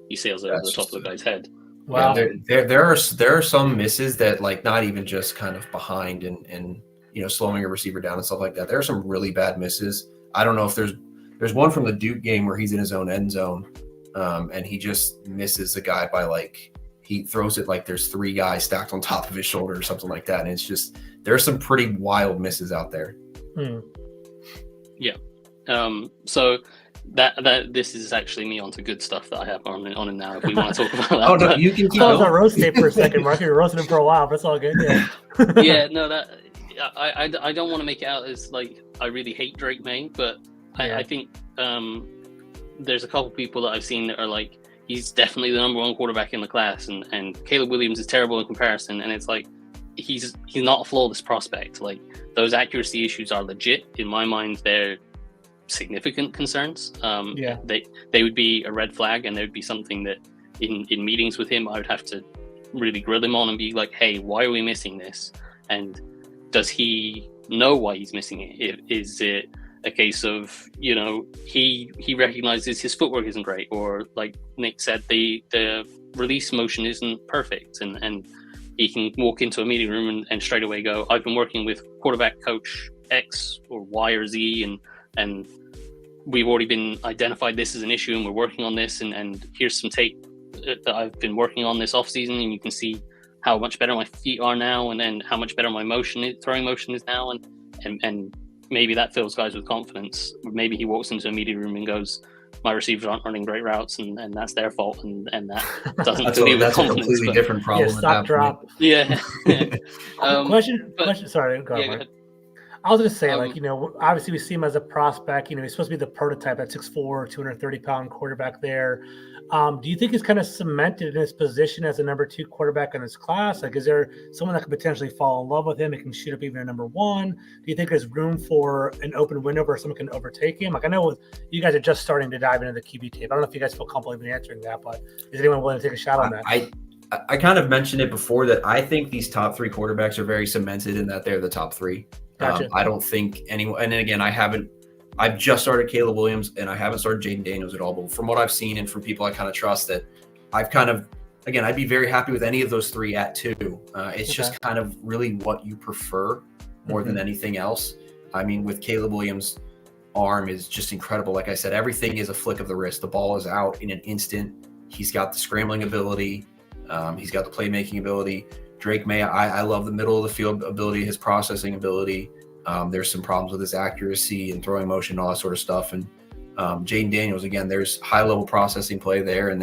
he sails over the top of the guy's head. Wow. Yeah, there are some misses that, like, not even just kind of behind and slowing a receiver down and stuff like that. There are some really bad misses. I don't know if there's one from the Duke game where he's in his own end zone, and he just misses the guy by, like, he throws it like there's 3 guys stacked on top of his shoulder or something like that. And it's just, there are some pretty wild misses out there. Yeah. So that this is actually me onto good stuff that I have on it now. If we want to talk about that. Oh no, you can keep going. I was on roast tape for a second, Mark. You were roasting him for a while, but it's all good. Yeah. Yeah. No, I don't want to make it out as like I really hate Drake Maye, but I think there's a couple people that I've seen that are like, he's definitely the number 1 quarterback in the class, and Caleb Williams is terrible in comparison, and it's like he's not a flawless prospect. Like, those accuracy issues are legit in my mind. They're significant concerns. They would be a red flag, and there would be something that in meetings with him I would have to really grill him on and be like, hey, why are we missing this? And does he know why he's missing it? Is it a case of, he recognizes his footwork isn't great, or like Nick said, the release motion isn't perfect, and he can walk into a meeting room and straight away go, I've been working with quarterback coach X or Y or Z, and we've already been identified this as an issue, and we're working on this, and here's some tape that I've been working on this off season, and you can see how much better my feet are now, and then how much better my throwing motion is now, and maybe that fills guys with confidence. Maybe he walks into a meeting room and goes, my receivers aren't running great routes, and that's their fault, and that doesn't fill you with confidence. That's a completely different problem. Stop, drop. Yeah. Question. Sorry, go ahead. I was going to say, obviously we see him as a prospect. He's supposed to be the prototype at 6'4", 230-pound quarterback there. Do you think he's kind of cemented in his position as a number 2 quarterback in his class? Like, is there someone that could potentially fall in love with him and can shoot up even a number 1? Do you think there's room for an open window where someone can overtake him? Like, I know you guys are just starting to dive into the QB tape. I don't know if you guys feel comfortable even answering that, but is anyone willing to take a shot on that? I kind of mentioned it before that I think these top 3 quarterbacks are very cemented in that they're the top 3. Gotcha. I don't think anyone, and then again, I've just started Caleb Williams and I haven't started Jaden Daniels at all, but from what I've seen and from people I kind of trust, that I'd be very happy with any of those 3 at 2. It's just kind of really what you prefer more than anything else. I mean, with Caleb Williams' arm is just incredible. Like I said, everything is a flick of the wrist. The ball is out in an instant. He's got the scrambling ability. He's got the playmaking ability. Drake Maye, I love the middle of the field ability, his processing ability. There's some problems with his accuracy and throwing motion, all that sort of stuff. And Jaden Daniels, again, there's high level processing play there,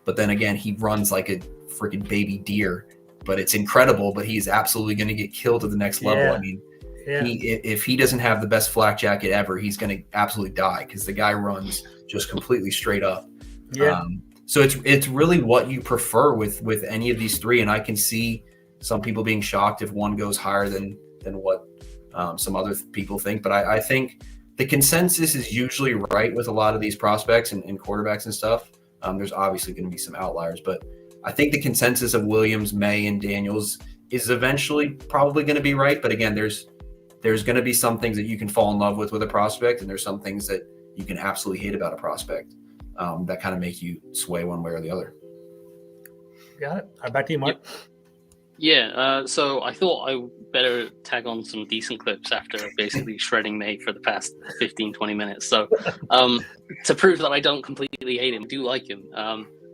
but then again, he runs like a freaking baby deer. But it's incredible. But he's absolutely going to get killed at the next level. I mean, if he doesn't have the best flak jacket ever, he's going to absolutely die, because the guy runs just completely straight up. Yeah. So it's really what you prefer with any of these 3, and I can see some people being shocked if one goes higher than what some other people think. But I think the consensus is usually right with a lot of these prospects and quarterbacks and stuff. There's obviously going to be some outliers, but I think the consensus of Williams, Maye, and Daniels is eventually probably going to be right. But again, there's going to be some things that you can fall in love with a prospect, and there's some things that you can absolutely hate about a prospect. That kind of make you sway one way or the other. Got it. Back to you, Mark. Yeah. So I thought I better tag on some decent clips after basically shredding Maye for the past 15, 20 minutes. So to prove that I don't completely hate him, I do like him.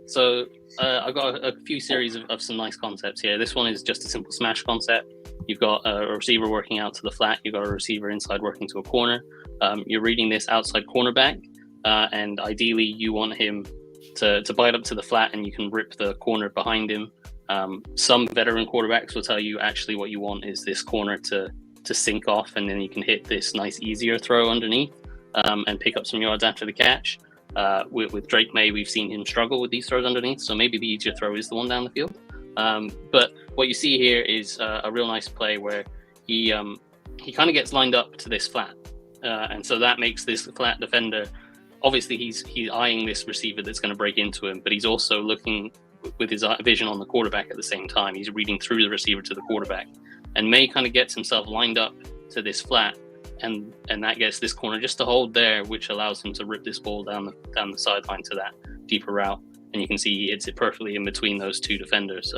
So I've got a few series of some nice concepts here. This one is just a simple smash concept. You've got a receiver working out to the flat. You've got a receiver inside working to a corner. You're reading this outside cornerback. And ideally you want him to bite up to the flat, and you can rip the corner behind him. Some veteran quarterbacks will tell you actually what you want is this corner to sink off, and then you can hit this nice easier throw underneath and pick up some yards after the catch. With Drake Maye, we've seen him struggle with these throws underneath, so maybe the easier throw is the one down the field. But what you see here is a real nice play where he kind of gets lined up to this flat, and so that makes this flat defender. Obviously, he's eyeing this receiver that's going to break into him, but he's also looking with his vision on the quarterback at the same time. He's reading through the receiver to the quarterback, and Maye kind of gets himself lined up to this flat, and that gets this corner just to hold there, which allows him to rip this ball down the sideline to that deeper route. And you can see he hits it perfectly in between those two defenders.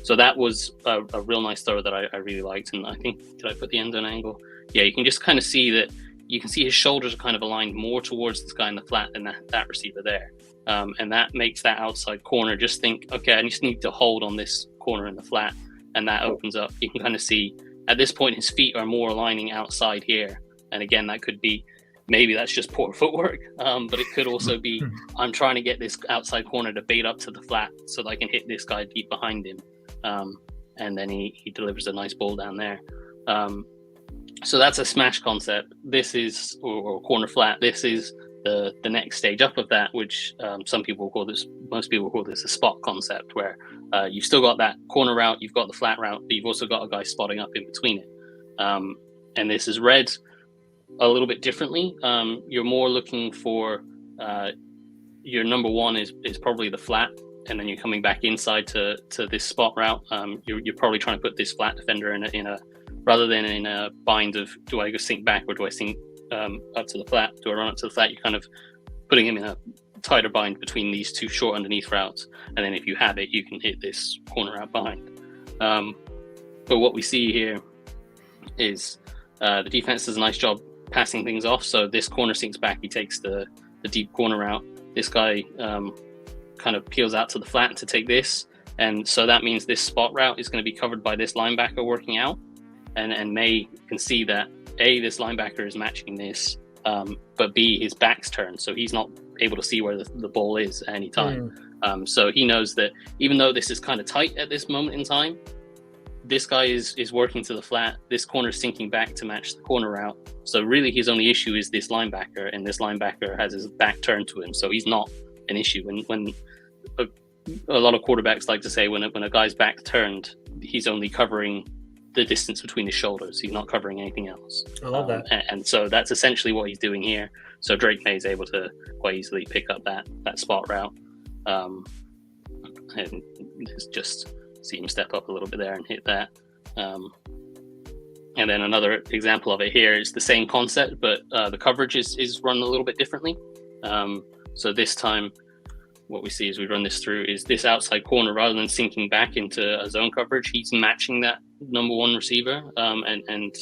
So that was a real nice throw that I really liked. And I think, did I put the end zone angle? Yeah, you can just kind of see that. You can see his shoulders are kind of aligned more towards this guy in the flat than that receiver there. And that makes that outside corner just think, okay, I just need to hold on this corner in the flat. And that opens up. You can kind of see at this point his feet are more aligning outside here. And again, that could be, maybe that's just poor footwork, but it could also be, I'm trying to get this outside corner to bait up to the flat so that I can hit this guy deep behind him. And then he delivers a nice ball down there. So that's a smash concept. This is, or corner flat, this is the next stage up of that, which most people call this a spot concept, where you've still got that corner route, you've got the flat route, but you've also got a guy spotting up in between it. And this is read a little bit differently. You're more looking for your number one is probably the flat, and then you're coming back inside to this spot route. You're probably trying to put this flat defender in a rather than in a bind of, do I go sink back or do I sink up to the flat? Do I run up to the flat? You're kind of putting him in a tighter bind between these two short underneath routes, and then if you have it, you can hit this corner out behind. But what we see here is the defense does a nice job passing things off. So this corner sinks back, he takes the deep corner route. This guy kind of peels out to the flat to take this, and so that means this spot route is going to be covered by this linebacker working out, and Maye can see that A, this linebacker is matching this, but B, his back's turned, so he's not able to see where the ball is at any time. So he knows that even though this is kind of tight at this moment in time, this guy is working to the flat, this corner is sinking back to match the corner route. So really his only issue is this linebacker, and this linebacker has his back turned to him, so he's not an issue. When a lot of quarterbacks like to say when a guy's back turned, he's only covering the distance between his shoulders, he's not covering anything else. I love that. And so that's essentially what he's doing here. So Drake Maye is able to quite easily pick up that spot route, and just see him step up a little bit there and hit that. And then another example of it here is the same concept, but the coverage is run a little bit differently. So this time what we see as we run this through is this outside corner, rather than sinking back into a zone coverage, he's matching that number one receiver and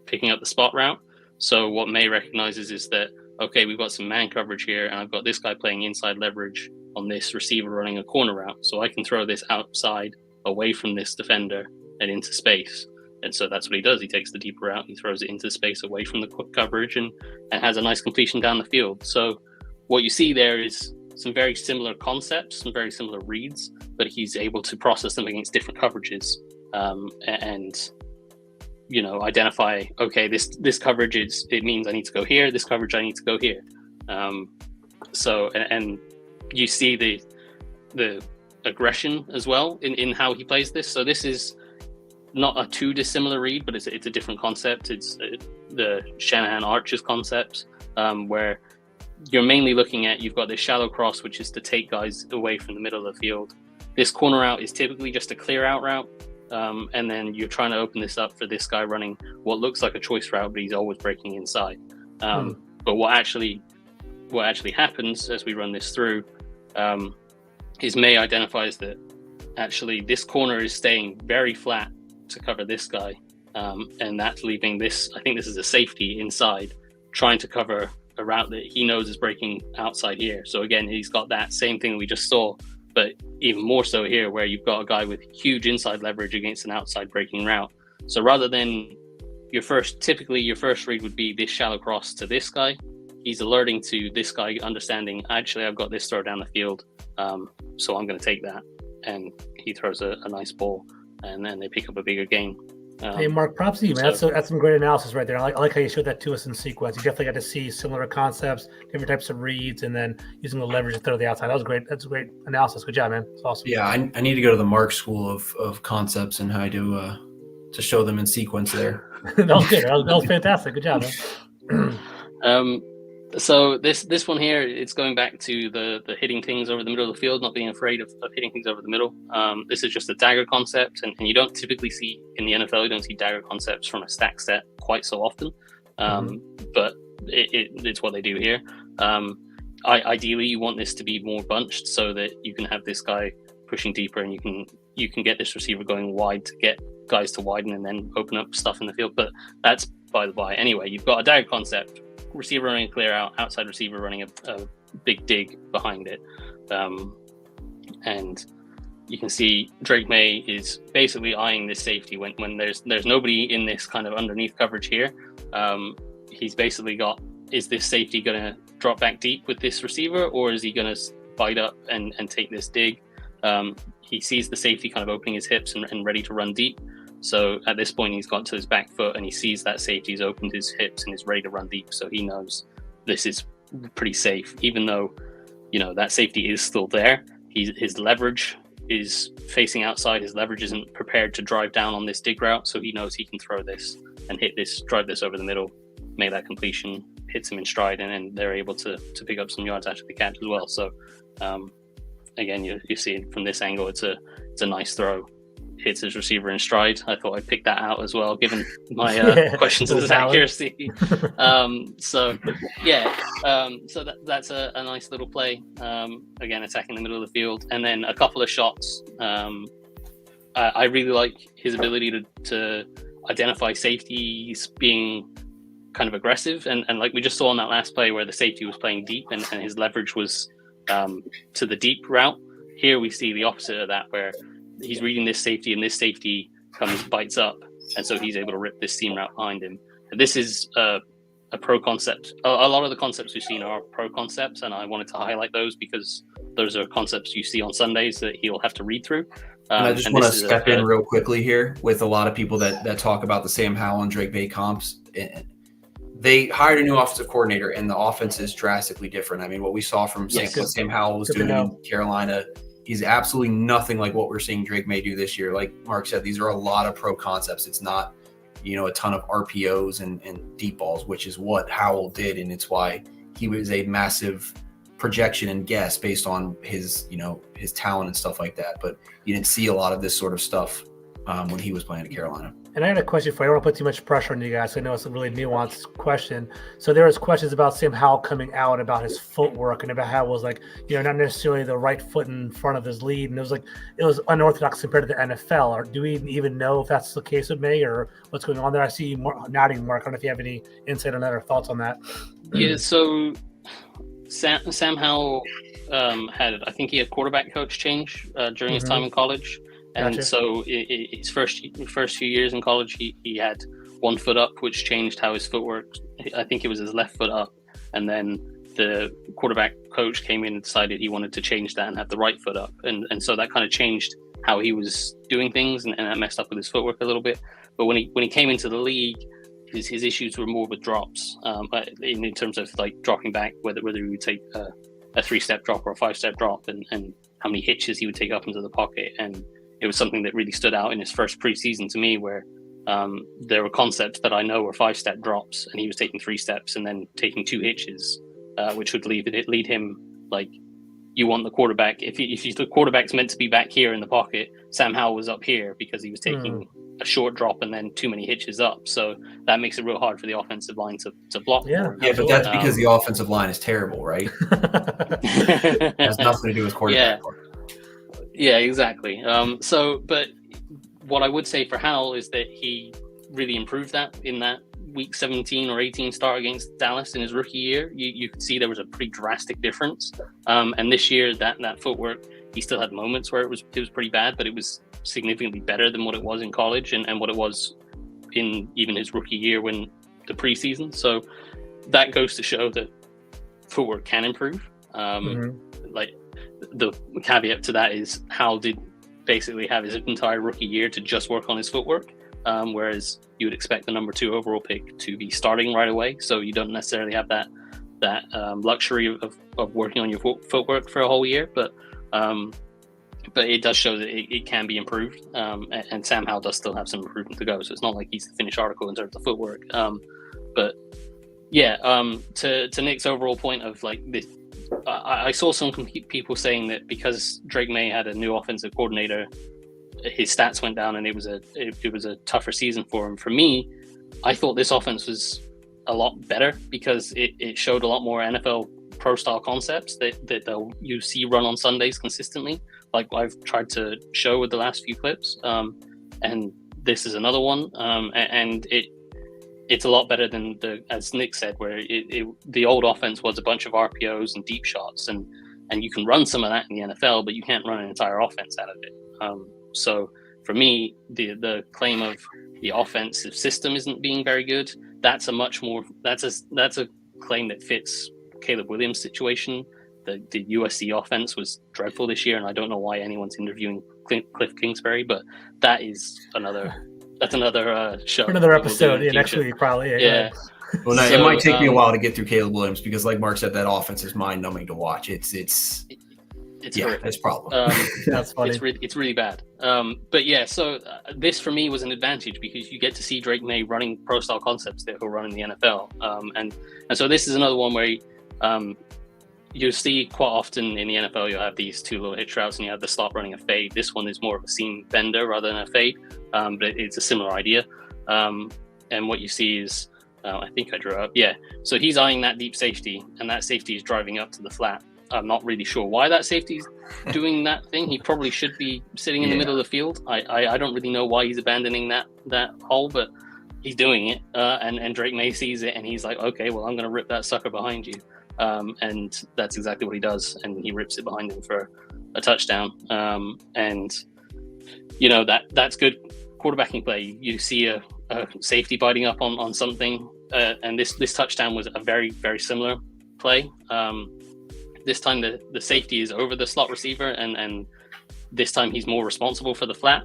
picking up the spot route. So what Maye recognizes is that, okay, we've got some man coverage here, and I've got this guy playing inside leverage on this receiver running a corner route. So I can throw this outside away from this defender and into space. And so that's what he does. He takes the deeper route, he throws it into space away from the coverage and has a nice completion down the field. So what you see there is some very similar concepts, some very similar reads, but he's able to process them against different coverages and identify, okay, this coverage it means I need to go here, this coverage I need to go here. So you see the aggression as well in how he plays this. So this is not a too dissimilar read, but it's a different concept. It's the Shanahan Arches concept, where you're mainly looking at, you've got this shallow cross, which is to take guys away from the middle of the field. This corner route is typically just a clear out route. And then you're trying to open this up for this guy running what looks like a choice route, but he's always breaking inside. But what actually happens as we run this through is Maye identifies that actually this corner is staying very flat to cover this guy. And that's leaving this, I think this is a safety inside, trying to cover a route that he knows is breaking outside here. So again, he's got that same thing we just saw, but even more so here, where you've got a guy with huge inside leverage against an outside breaking route. So rather than your first read would be this shallow cross to this guy, he's alerting to this guy understanding, actually, I've got this throw down the field, so I'm going to take that. And he throws a nice ball, and then they pick up a bigger gain. Hey, Mark, props to you, man. That's some great analysis right there. I like how you showed that to us in sequence. You definitely got to see similar concepts, different types of reads, and then using the leverage to throw the outside. That was great. That's a great analysis. Good job, man. It's awesome. Yeah, I need to go to the Mark school of concepts and how to show them in sequence there. That was good. That was fantastic. Good job, man. So this one here, it's going back to the hitting things over the middle of the field, not being afraid of hitting things over the middle. This is just a dagger concept, and you don't typically see in the NFL, you don't see dagger concepts from a stack set quite so often, but it's what they do here. Ideally, you want this to be more bunched so that you can have this guy pushing deeper, and you can get this receiver going wide to get guys to widen and then open up stuff in the field. But that's by the by. Anyway, you've got a dagger concept. Receiver running a clear out, outside receiver running a big dig behind it. And you can see Drake Maye is basically eyeing this safety when there's nobody in this kind of underneath coverage here. He's basically got, is this safety going to drop back deep with this receiver, or is he going to bite up and take this dig? He sees the safety kind of opening his hips and ready to run deep. So at this point, he's got to his back foot and he sees that safety. He's opened his hips and is ready to run deep. So he knows this is pretty safe, even though, that safety is still there. His leverage is facing outside. His leverage isn't prepared to drive down on this dig route. So he knows he can throw this and hit this, drive this over the middle, make that completion, hits him in stride, and then they're able to pick up some yards after the catch as well. So again, you see it from this angle. It's a nice throw. Hits his receiver in stride. I thought I'd pick that out as well, given my questions of his accuracy. So that's a nice little play. Again, attacking the middle of the field, and then a couple of shots. I really like his ability to identify safeties being kind of aggressive, and like we just saw on that last play where the safety was playing deep and his leverage was to the deep route. Here we see the opposite of that, where he's reading this safety, and this safety bites up, and so he's able to rip this seam route behind him. And this is a pro concept. A lot of the concepts we've seen are pro concepts, and I wanted to highlight those because those are concepts you see on Sundays that he'll have to read through. And I just want to step in real quickly here with a lot of people that talk about the Sam Howell and Drake Maye comps. They hired a new offensive coordinator, and the offense is drastically different. I mean, what we saw from Sam Howell was doing in Carolina, he's absolutely nothing like what we're seeing Drake Maye do this year. Like Mark said, these are a lot of pro concepts. It's not, a ton of RPOs and deep balls, which is what Howell did. And it's why he was a massive projection and guess based on his, his talent and stuff like that. But you didn't see a lot of this sort of stuff when he was playing at Carolina. And I got a question for you. I don't want to put too much pressure on you guys. I know it's a really nuanced question. So there was questions about Sam Howell coming out about his footwork and about how it was like, not necessarily the right foot in front of his lead. And it was unorthodox compared to the NFL. Or do we even know if that's the case with Maye or what's going on there? I see you nodding, Mark. I don't know if you have any insight on that or thoughts on that. Yeah, so Sam Howell I think he had quarterback coach change during his time in college. And gotcha. So his first few years in college, he had one foot up, which changed how his footwork. I think it was his left foot up, and then the quarterback coach came in and decided he wanted to change that and have the right foot up, and so that kind of changed how he was doing things, and that messed up with his footwork a little bit. But when he came into the league, his issues were more with drops, in terms of like dropping back, whether he would take a 3-step drop or a 5-step drop, and how many hitches he would take up into the pocket. And it was something that really stood out in his first preseason to me, where there were concepts that I know were 5-step drops, and he was taking 3 steps and then taking 2 hitches, which would lead him, like, you want the quarterback. If the quarterback's meant to be back here in the pocket, Sam Howell was up here because he was taking a short drop and then too many hitches up. So that makes it real hard for the offensive line to block. Yeah, but that's because the offensive line is terrible, right? It has nothing to do with quarterback. Yeah, exactly. But what I would say for Howell is that he really improved that in that week 17 or 18 start against Dallas in his rookie year. You could see there was a pretty drastic difference. And this year, that footwork, he still had moments where it was pretty bad, but it was significantly better than what it was in college and what it was in even his rookie year when the preseason. So that goes to show that footwork can improve. Like, the caveat to that is Howell did basically have his entire rookie year to just work on his footwork. whereas you would expect the number 2 overall pick to be starting right away. So you don't necessarily have that luxury of working on your footwork for a whole year, but it does show that it can be improved, and Sam Howell does still have some improvement to go, so it's not like he's the finished article in terms of footwork. But yeah, to Nick's overall point of like this, I saw some people saying that because Drake Maye had a new offensive coordinator, his stats went down and it was a tougher season for him. For me, I thought this offense was a lot better because it showed a lot more NFL pro style concepts that you see run on Sundays consistently, like I've tried to show with the last few clips, and this is another one, and it's a lot better than as Nick said, where the old offense was a bunch of RPOs and deep shots, and you can run some of that in the NFL, but you can't run an entire offense out of it. So for me, the claim of the offensive system isn't being very good, that's a claim that fits Caleb Williams' situation. The USC offense was dreadful this year, and I don't know why anyone's interviewing Cliff Kingsbury, but that's another show. Another episode, next week probably. Yeah. Well, no, it might take me a while to get through Caleb Williams because, like Mark said, that offense is mind-numbing to watch. It's a problem. That's funny. It's really bad. But yeah, so this for me was an advantage because you get to see Drake Maye running pro-style concepts that he'll run in the NFL. And so this is another one where you see quite often in the NFL, you'll have these 2 little hitch routes and you have the slot running a fade. This one is more of a seam bender rather than a fade, but it's a similar idea. And what you see is, I think I drew up. Yeah, so he's eyeing that deep safety, and that safety is driving up to the flat. I'm not really sure why that safety's doing that thing. He probably should be sitting in the middle of the field. I don't really know why he's abandoning that hole, but he's doing it. And Drake Maye sees it, and he's like, okay, well, I'm going to rip that sucker behind you. And that's exactly what he does, and he rips it behind him for a touchdown. And that's good quarterbacking play. You see a safety biting up on something, and this touchdown was a very, very similar play. This time the safety is over the slot receiver, and this time he's more responsible for the flat.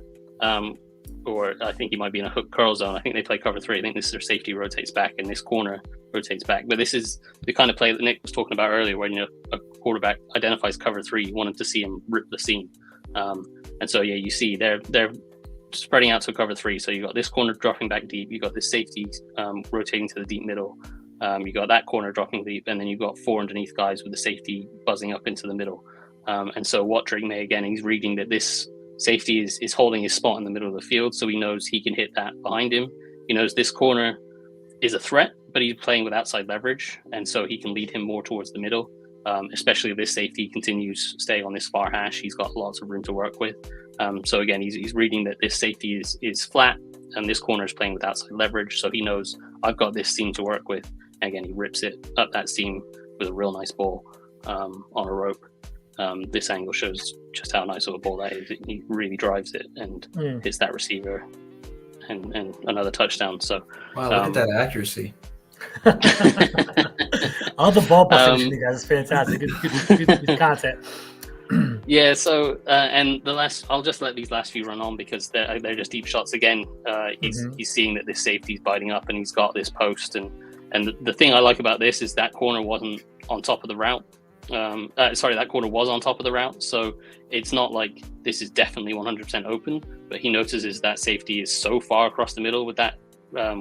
Or I think he might be in a hook curl zone. I think they play cover 3. I think this is their safety rotates back, and this corner rotates back. But this is the kind of play that Nick was talking about earlier, when a quarterback identifies cover 3, you wanted to see him rip the seam. And so you see they're spreading out to cover 3. So you got this corner dropping back deep. You got this safety rotating to the deep middle. You got that corner dropping deep, and then you've got 4 underneath guys with the safety buzzing up into the middle. And so what Drake Maye, again, he's reading that this safety is holding his spot in the middle of the field, so he knows he can hit that behind him. He knows this corner is a threat, but he's playing with outside leverage, and so he can lead him more towards the middle, especially if this safety continues staying on this far hash. He's got lots of room to work with. So again, he's reading that this safety is flat, and this corner is playing with outside leverage, so he knows I've got this seam to work with. And again, he rips it up that seam with a real nice ball on a rope. This angle shows just how nice of a ball that is. He really drives it and hits that receiver, and another touchdown. So wow, look at that accuracy. All the ball position, you guys, is fantastic. Good content. Yeah. So and I'll just let these last few run on because they're just deep shots again. He's seeing that this safety's biting up, and he's got this post, and the thing I like about this is that corner wasn't on top of the route. That corner was on top of the route, so it's not like this is definitely 100% open, but he notices that safety is so far across the middle with that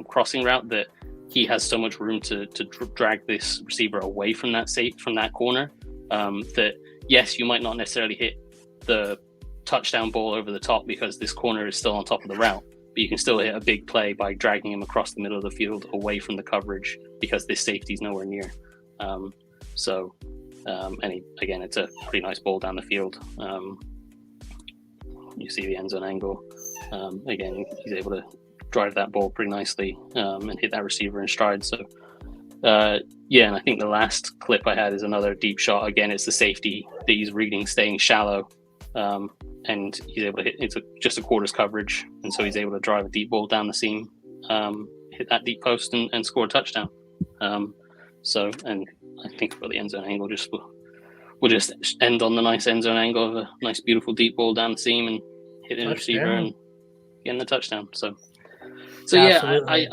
crossing route that he has so much room to drag this receiver away from that corner, that yes, you might not necessarily hit the touchdown ball over the top because this corner is still on top of the route, but you can still hit a big play by dragging him across the middle of the field away from the coverage because this safety is nowhere near. Again, it's a pretty nice ball down the field. You see the end zone angle. Again, he's able to drive that ball pretty nicely and hit that receiver in stride. So, and I think the last clip I had is another deep shot. Again, it's the safety that he's reading, staying shallow, and he's able to hit. It's just a quarter's coverage, and so he's able to drive a deep ball down the seam, hit that deep post, and score a touchdown. And I think for the end zone angle, we'll just end on the nice end zone angle of a nice, beautiful deep ball down the seam and hit the receiver and get in the touchdown. So, So yeah, Absolutely.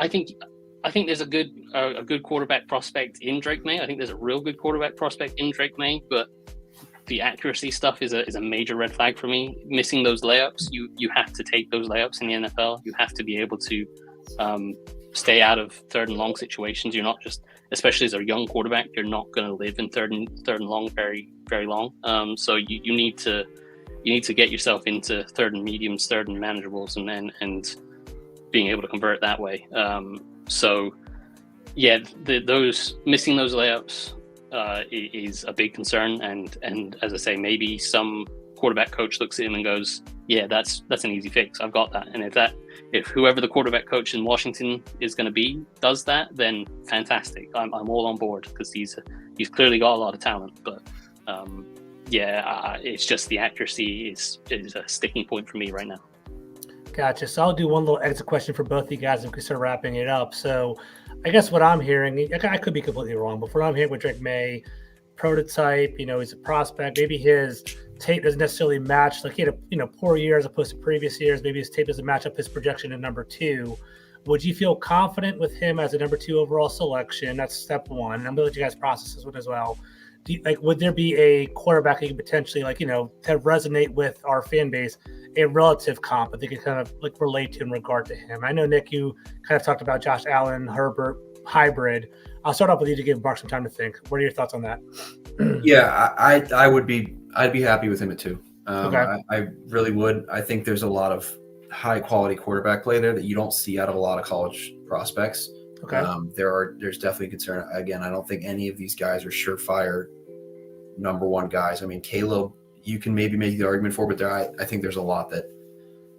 I think there's a good quarterback prospect in Drake Maye. I think there's a real good quarterback prospect in Drake Maye, but the accuracy stuff is a major red flag for me. Missing those layups, you have to take those layups in the NFL. You have to be able to stay out of third and long situations. You're not just, especially as a young quarterback, you're not going to live in third and long very very long. So you need to get yourself into third and mediums, third and manageables, and being able to convert that way. So yeah, those missing those layups is a big concern, and as I say, maybe some quarterback coach looks at him and goes, yeah, that's an easy fix, I've got that. And if whoever the quarterback coach in Washington is going to be does that, then fantastic, I'm all on board, because he's clearly got a lot of talent. But it's just the accuracy is a sticking point for me right now. Gotcha. So I'll do one little exit question for both of you guys and we can start wrapping it up. So I guess what I'm hearing, I could be completely wrong, but what I'm hearing with Drake Maye, prototype, he's a prospect. Maybe his tape doesn't necessarily match. Like he had a poor year as opposed to previous years. Maybe his tape doesn't match up his projection in number 2. Would you feel confident with him as a number 2 overall selection? That's step one. And I'm gonna let you guys process this one as well. Would there be a quarterback you can potentially to resonate with our fan base, a relative comp that they could kind of relate to in regard to him? I know, Nick, you kind of talked about Josh Allen, Herbert hybrid. I'll start off with you to give Mark some time to think. What are your thoughts on that? Yeah, I'd be happy with him at 2. Okay. I really would. I think there's a lot of high quality quarterback play there that you don't see out of a lot of college prospects. Okay. There's definitely concern. Again, I don't think any of these guys are surefire number 1 guys. I mean, Caleb, you can maybe make the argument for, but I think there's a lot that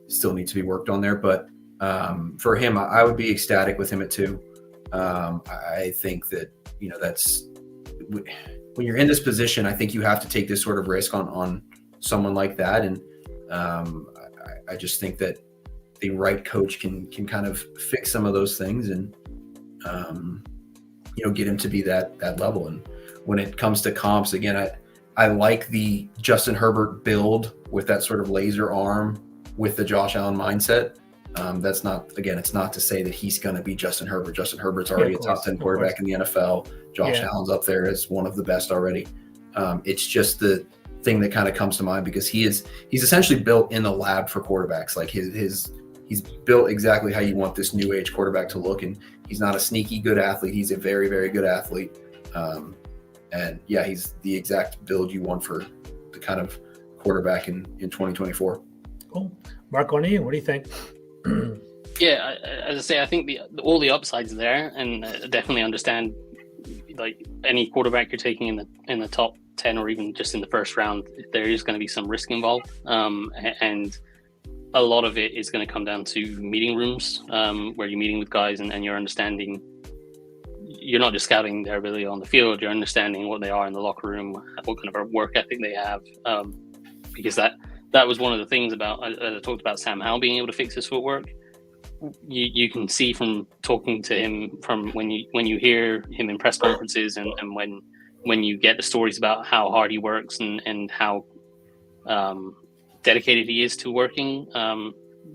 still needs to be worked on there. But for him, I would be ecstatic with him at 2. I think that that's when you're in this position. I think you have to take this sort of risk on someone like that, and I just think that the right coach can kind of fix some of those things and get him to be that level. And when it comes to comps, again, I like the Justin Herbert build with that sort of laser arm with the Josh Allen mindset. That's not, again, it's not to say that he's going to be Justin Herbert. Justin Herbert's already a top 10 quarterback in the NFL. Josh Allen's up there as one of the best already. It's just the thing that kind of comes to mind because he's essentially built in the lab for quarterbacks. Like he's built exactly how you want this new age quarterback to look. And he's not a sneaky good athlete. He's a very, very good athlete. And yeah, he's the exact build you want for the kind of quarterback in 2024. Cool. Mark, on you, what do you think? Yeah, as I say, I think all the upsides are there, and definitely understand like any quarterback you're taking in the top 10 or even just in the first round, there is going to be some risk involved, and a lot of it is going to come down to meeting rooms where you're meeting with guys and you're understanding. You're not just scouting their ability on the field; you're understanding what they are in the locker room, what kind of work ethic they have, because that was one of the things about I talked about Sam Howell being able to fix his footwork. You can see from talking to him, from when you hear him in press conferences and when you get the stories about how hard he works and how dedicated he is to working,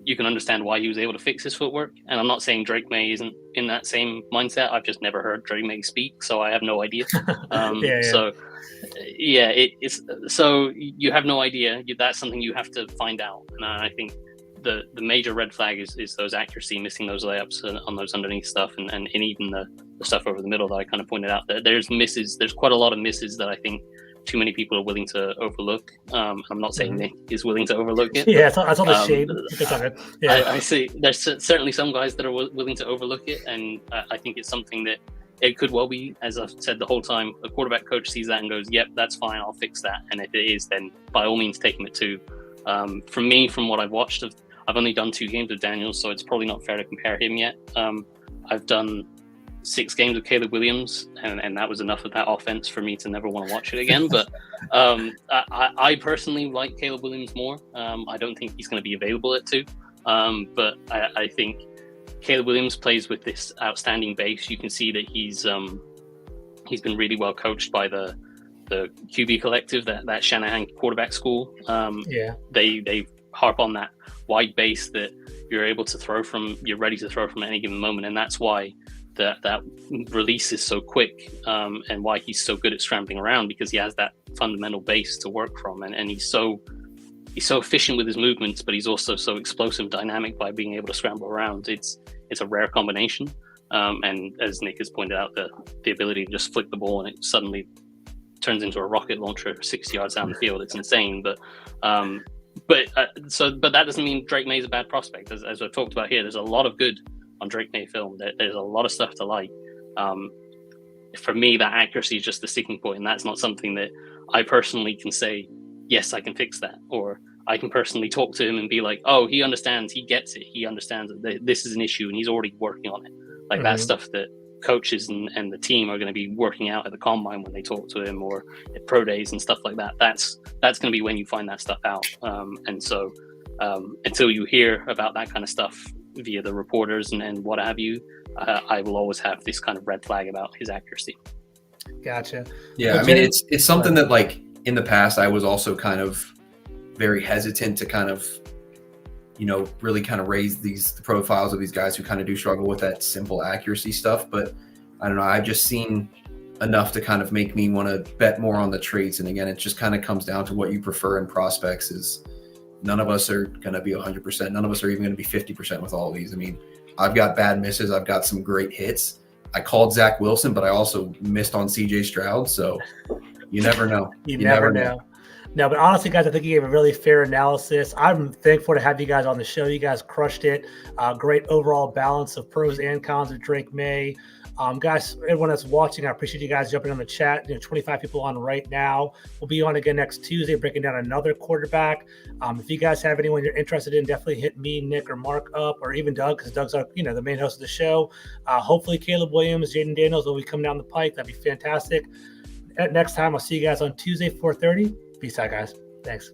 you can understand why he was able to fix his footwork. And I'm not saying Drake Maye isn't in that same mindset. I've just never heard Drake Maye speak, so I have no idea. So yeah, it's so you have no idea. That's something you have to find out. And I think the major red flag is those accuracy, missing those layups on those underneath stuff, and even the stuff over the middle that I kind of pointed out. There's misses. There's quite a lot of misses that I think too many people are willing to overlook. I'm not saying Nick is willing to overlook it. Yeah, I saw the shade. Yeah. I see. There's certainly some guys that are willing to overlook it, and I think it's something that it could well be, as I've said the whole time, a quarterback coach sees that and goes, yep, that's fine, I'll fix that. And if it is, then by all means take him at 2. For me, from what I've watched, I've only done 2 games with Daniels, so it's probably not fair to compare him yet. I've done 6 games with Caleb Williams, and that was enough of that offense for me to never want to watch it again. But I personally like Caleb Williams more. I don't think he's going to be available at 2. But I think Caleb Williams plays with this outstanding base. You can see that he's been really well coached by the QB collective, that Shanahan quarterback school. They harp on that wide base that you're able to throw from, you're ready to throw from any given moment. And that's why that release is so quick, and why he's so good at scrambling around, because he has that fundamental base to work from. And he's so efficient with his movements, but he's also so explosive, dynamic by being able to scramble around. It's a rare combination. And as Nick has pointed out, the ability to just flick the ball and it suddenly turns into a rocket launcher 60 yards down the field. It's insane. But that doesn't mean Drake Maye is a bad prospect. As I've talked about here, there's a lot of good on Drake Maye film. There's a lot of stuff to like. For me, that accuracy is just the sticking point, and that's not something that I personally can say, yes, I can fix that, or I can personally talk to him and be like, oh, he understands, he gets it, he understands that this is an issue and he's already working on it. Like that stuff that coaches and the team are going to be working out at the combine when they talk to him, or at pro days and stuff like that. That's going to be when you find that stuff out. And so until you hear about that kind of stuff via the reporters and what have you, I will always have this kind of red flag about his accuracy. Gotcha. Yeah, I mean, it's something that, like, in the past I was also kind of very hesitant to kind of, really kind of raise the profiles of these guys who kind of do struggle with that simple accuracy stuff. But I don't know, I've just seen enough to kind of make me want to bet more on the traits. And again, it just kind of comes down to what you prefer in prospects. Is none of us are going to be 100%. None of us are even going to be 50% with all of these. I mean, I've got bad misses. I've got some great hits. I called Zach Wilson, but I also missed on CJ Stroud. So you never know. You never know. No, but honestly, guys, I think you gave a really fair analysis. I'm thankful to have you guys on the show. You guys crushed it. Great overall balance of pros and cons of Drake Maye. Guys, everyone that's watching, I appreciate you guys jumping on the chat. 25 people on right now. We'll be on again next Tuesday, breaking down another quarterback. If you guys have anyone you're interested in, definitely hit me, Nick, or Mark up, or even Doug, because Doug's our, the main host of the show. Hopefully, Caleb Williams, Jaden Daniels will be coming down the pike. That'd be fantastic. Next time, I'll see you guys on Tuesday, 4:30. Peace out, guys. Thanks.